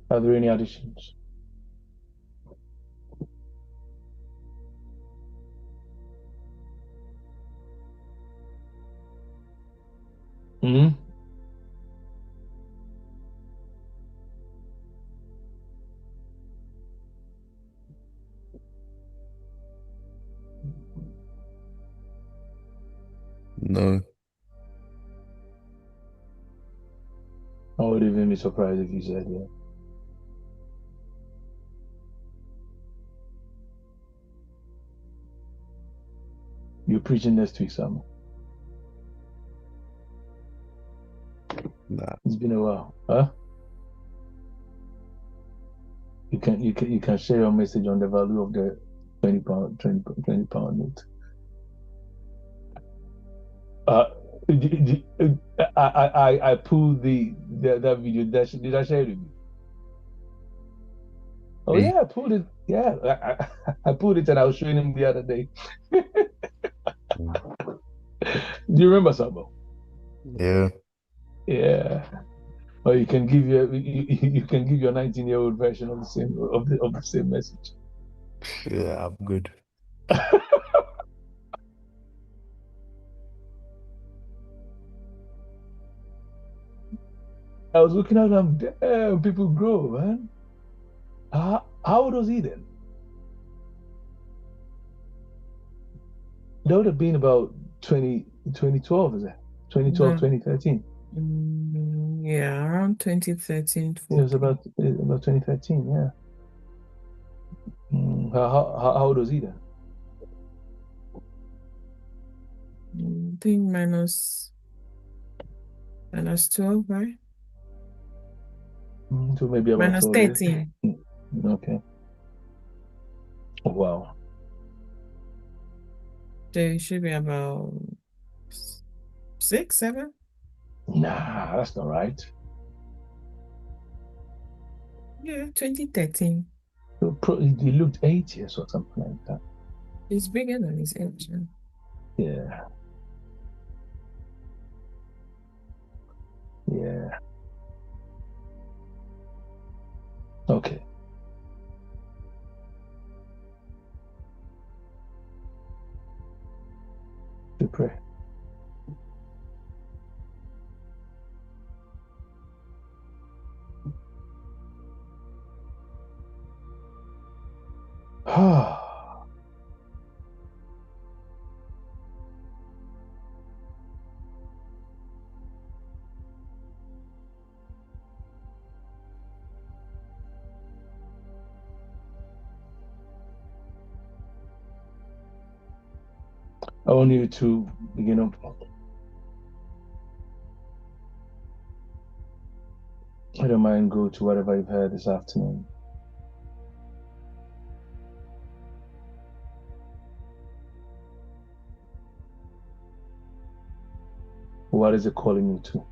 Speaker 2: Are there any additions? Mm-hmm.
Speaker 3: No.
Speaker 2: I would even be surprised if you said yeah. You're preaching next week, Sam.
Speaker 3: Nah.
Speaker 2: It's been a while. Huh? You can share your message on the value of the 20 pound note. I pulled that video. Did I share it with you? Oh yeah, I pulled it. Yeah, I pulled it and I was showing him the other day. Do you remember, Sabo?
Speaker 4: Yeah.
Speaker 2: Yeah. Or you can give your 19-year-old version of the same message.
Speaker 4: Yeah, I'm good.
Speaker 2: I was looking at them. Damn, people grow, man. How old was he then? That would have been about 2012, is it? 2012,
Speaker 1: No.
Speaker 2: 2013.
Speaker 1: Yeah, around 2013,
Speaker 2: It was
Speaker 1: 14.
Speaker 2: about 2013, yeah. How old was he then?
Speaker 1: I think minus 12, right?
Speaker 2: So maybe about
Speaker 1: Minus
Speaker 2: 12 years.
Speaker 1: 13.
Speaker 2: Okay. Wow.
Speaker 1: They should be about 6, 7.
Speaker 2: Nah, that's not right.
Speaker 1: Yeah, 2013.
Speaker 2: He looked 8 years or something like that.
Speaker 1: He's bigger than his age.
Speaker 2: Yeah. Yeah. Okay. To pray. I want you to begin up. I don't mind go to whatever you've heard this afternoon. What is it calling you to?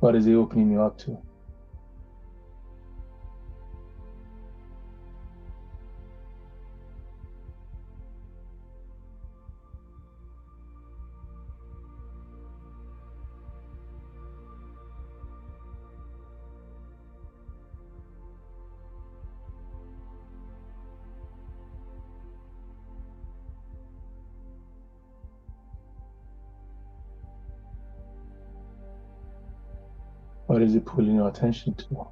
Speaker 2: What is it opening you up to? What is it pulling your attention to?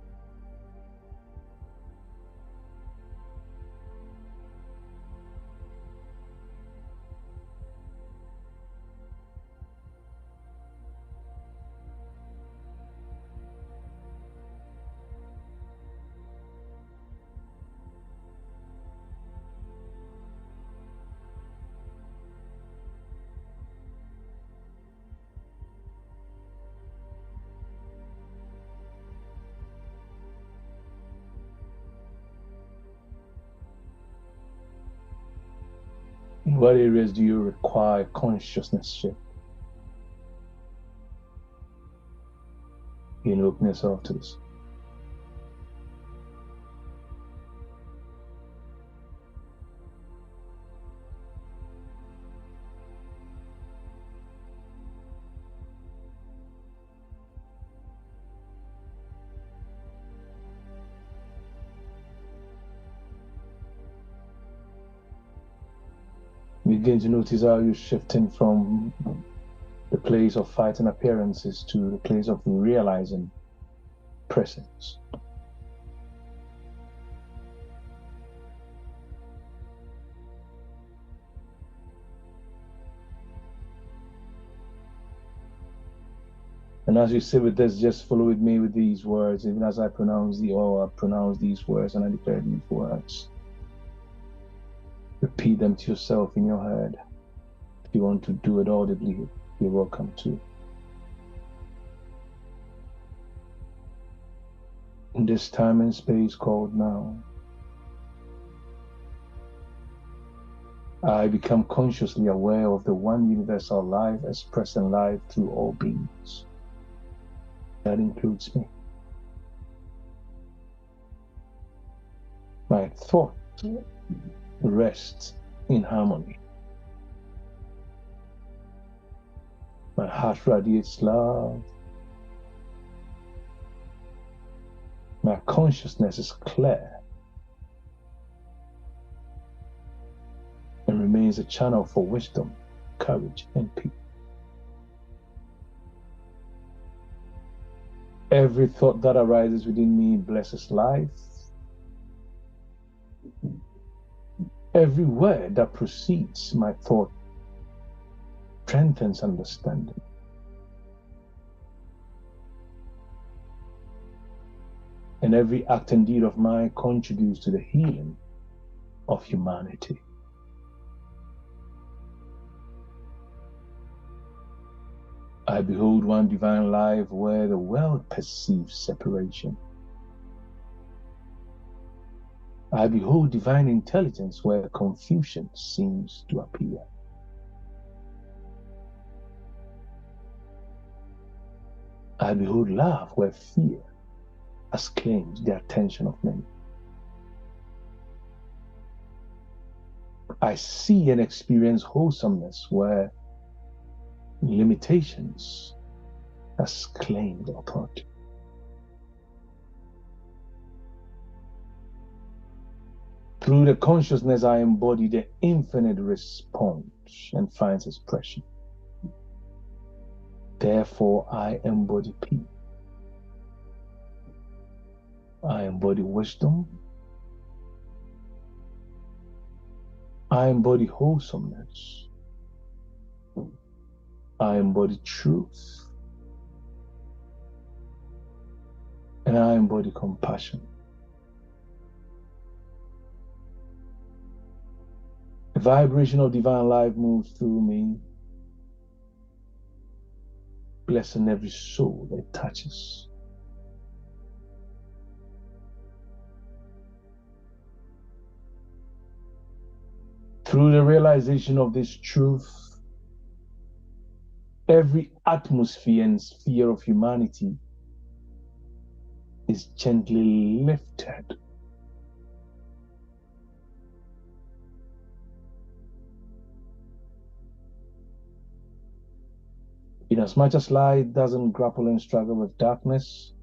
Speaker 2: In what areas do you require consciousness shift? You can open yourself to this. Begin to notice how you're shifting from the place of fighting appearances to the place of realizing presence. And as you sit with this, just follow with me with these words, even as I pronounce these words and I declare these words. Repeat them to yourself in your head. you want to do it audibly, you're welcome to. In this time and space called now, I become consciously aware of the one universal life expressing life through all beings. That includes me. My thought rests in harmony. My heart radiates love. My consciousness is clear and remains a channel for wisdom, courage, and peace. Every thought that arises within me blesses life. Every word that proceeds my thought strengthens understanding. And every act and deed of mine contributes to the healing of humanity. I behold one divine life where the world perceives separation. I behold divine intelligence where confusion seems to appear. I behold love where fear has claimed the attention of many. I see and experience wholesomeness where limitations has claimed authority. Through the consciousness, I embody the infinite response and finds expression. Therefore, I embody peace. I embody wisdom. I embody wholesomeness. I embody truth. And I embody compassion. The vibration of divine life moves through me, blessing every soul it touches. Through the realization of this truth, every atmosphere and sphere of humanity is gently lifted. Inasmuch as light doesn't grapple and struggle with darkness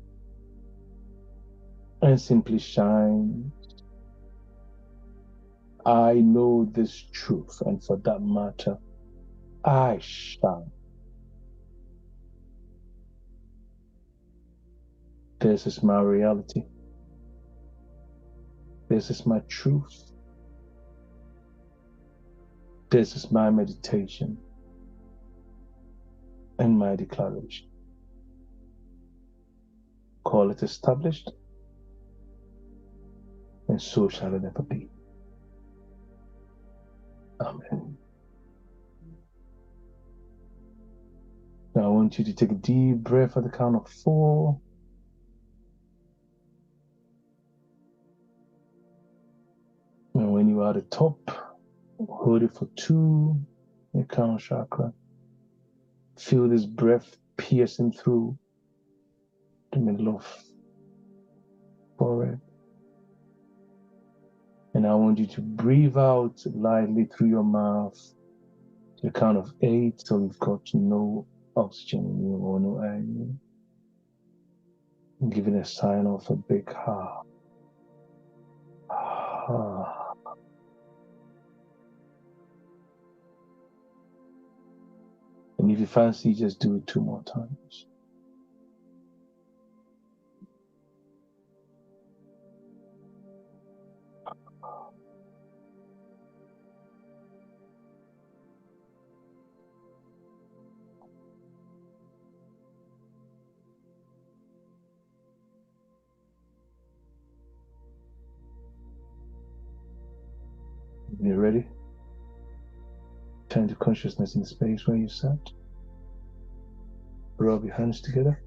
Speaker 2: and simply shines, I know this truth, and for that matter, I shine. This is my reality. This is my truth. This is my meditation and my declaration. Call it established, and so shall it ever be. Amen. Now I want you to take a deep breath at the count of 4. And when you are at the top, hold it for 2, your crown chakra. Feel this breath piercing through the middle of forehead. And I want you to breathe out lightly through your mouth to the count of 8 till you've got no oxygen in you or no air in you. And give it a sign of a big ha. Ha. And if you fancy, just do it 2 more times. You ready? Turn to consciousness in the space where you sat. Rub your hands together.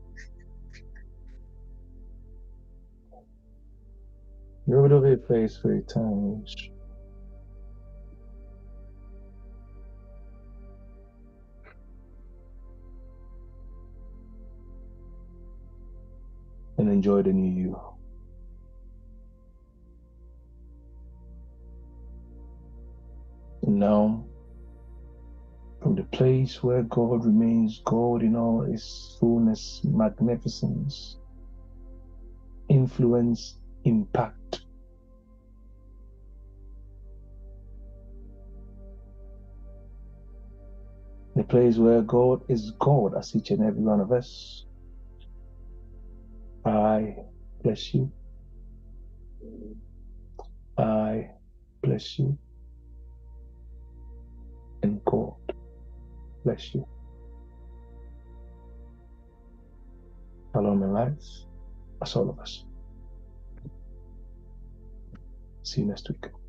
Speaker 2: Rub it over your face 3 times. And enjoy the new you. And now, from the place where God remains God in all His fullness, magnificence, influence, impact, the place where God is God as each and every one of us, I bless you. I bless you. And God bless you. Shalom in life, as all of us. See you next week.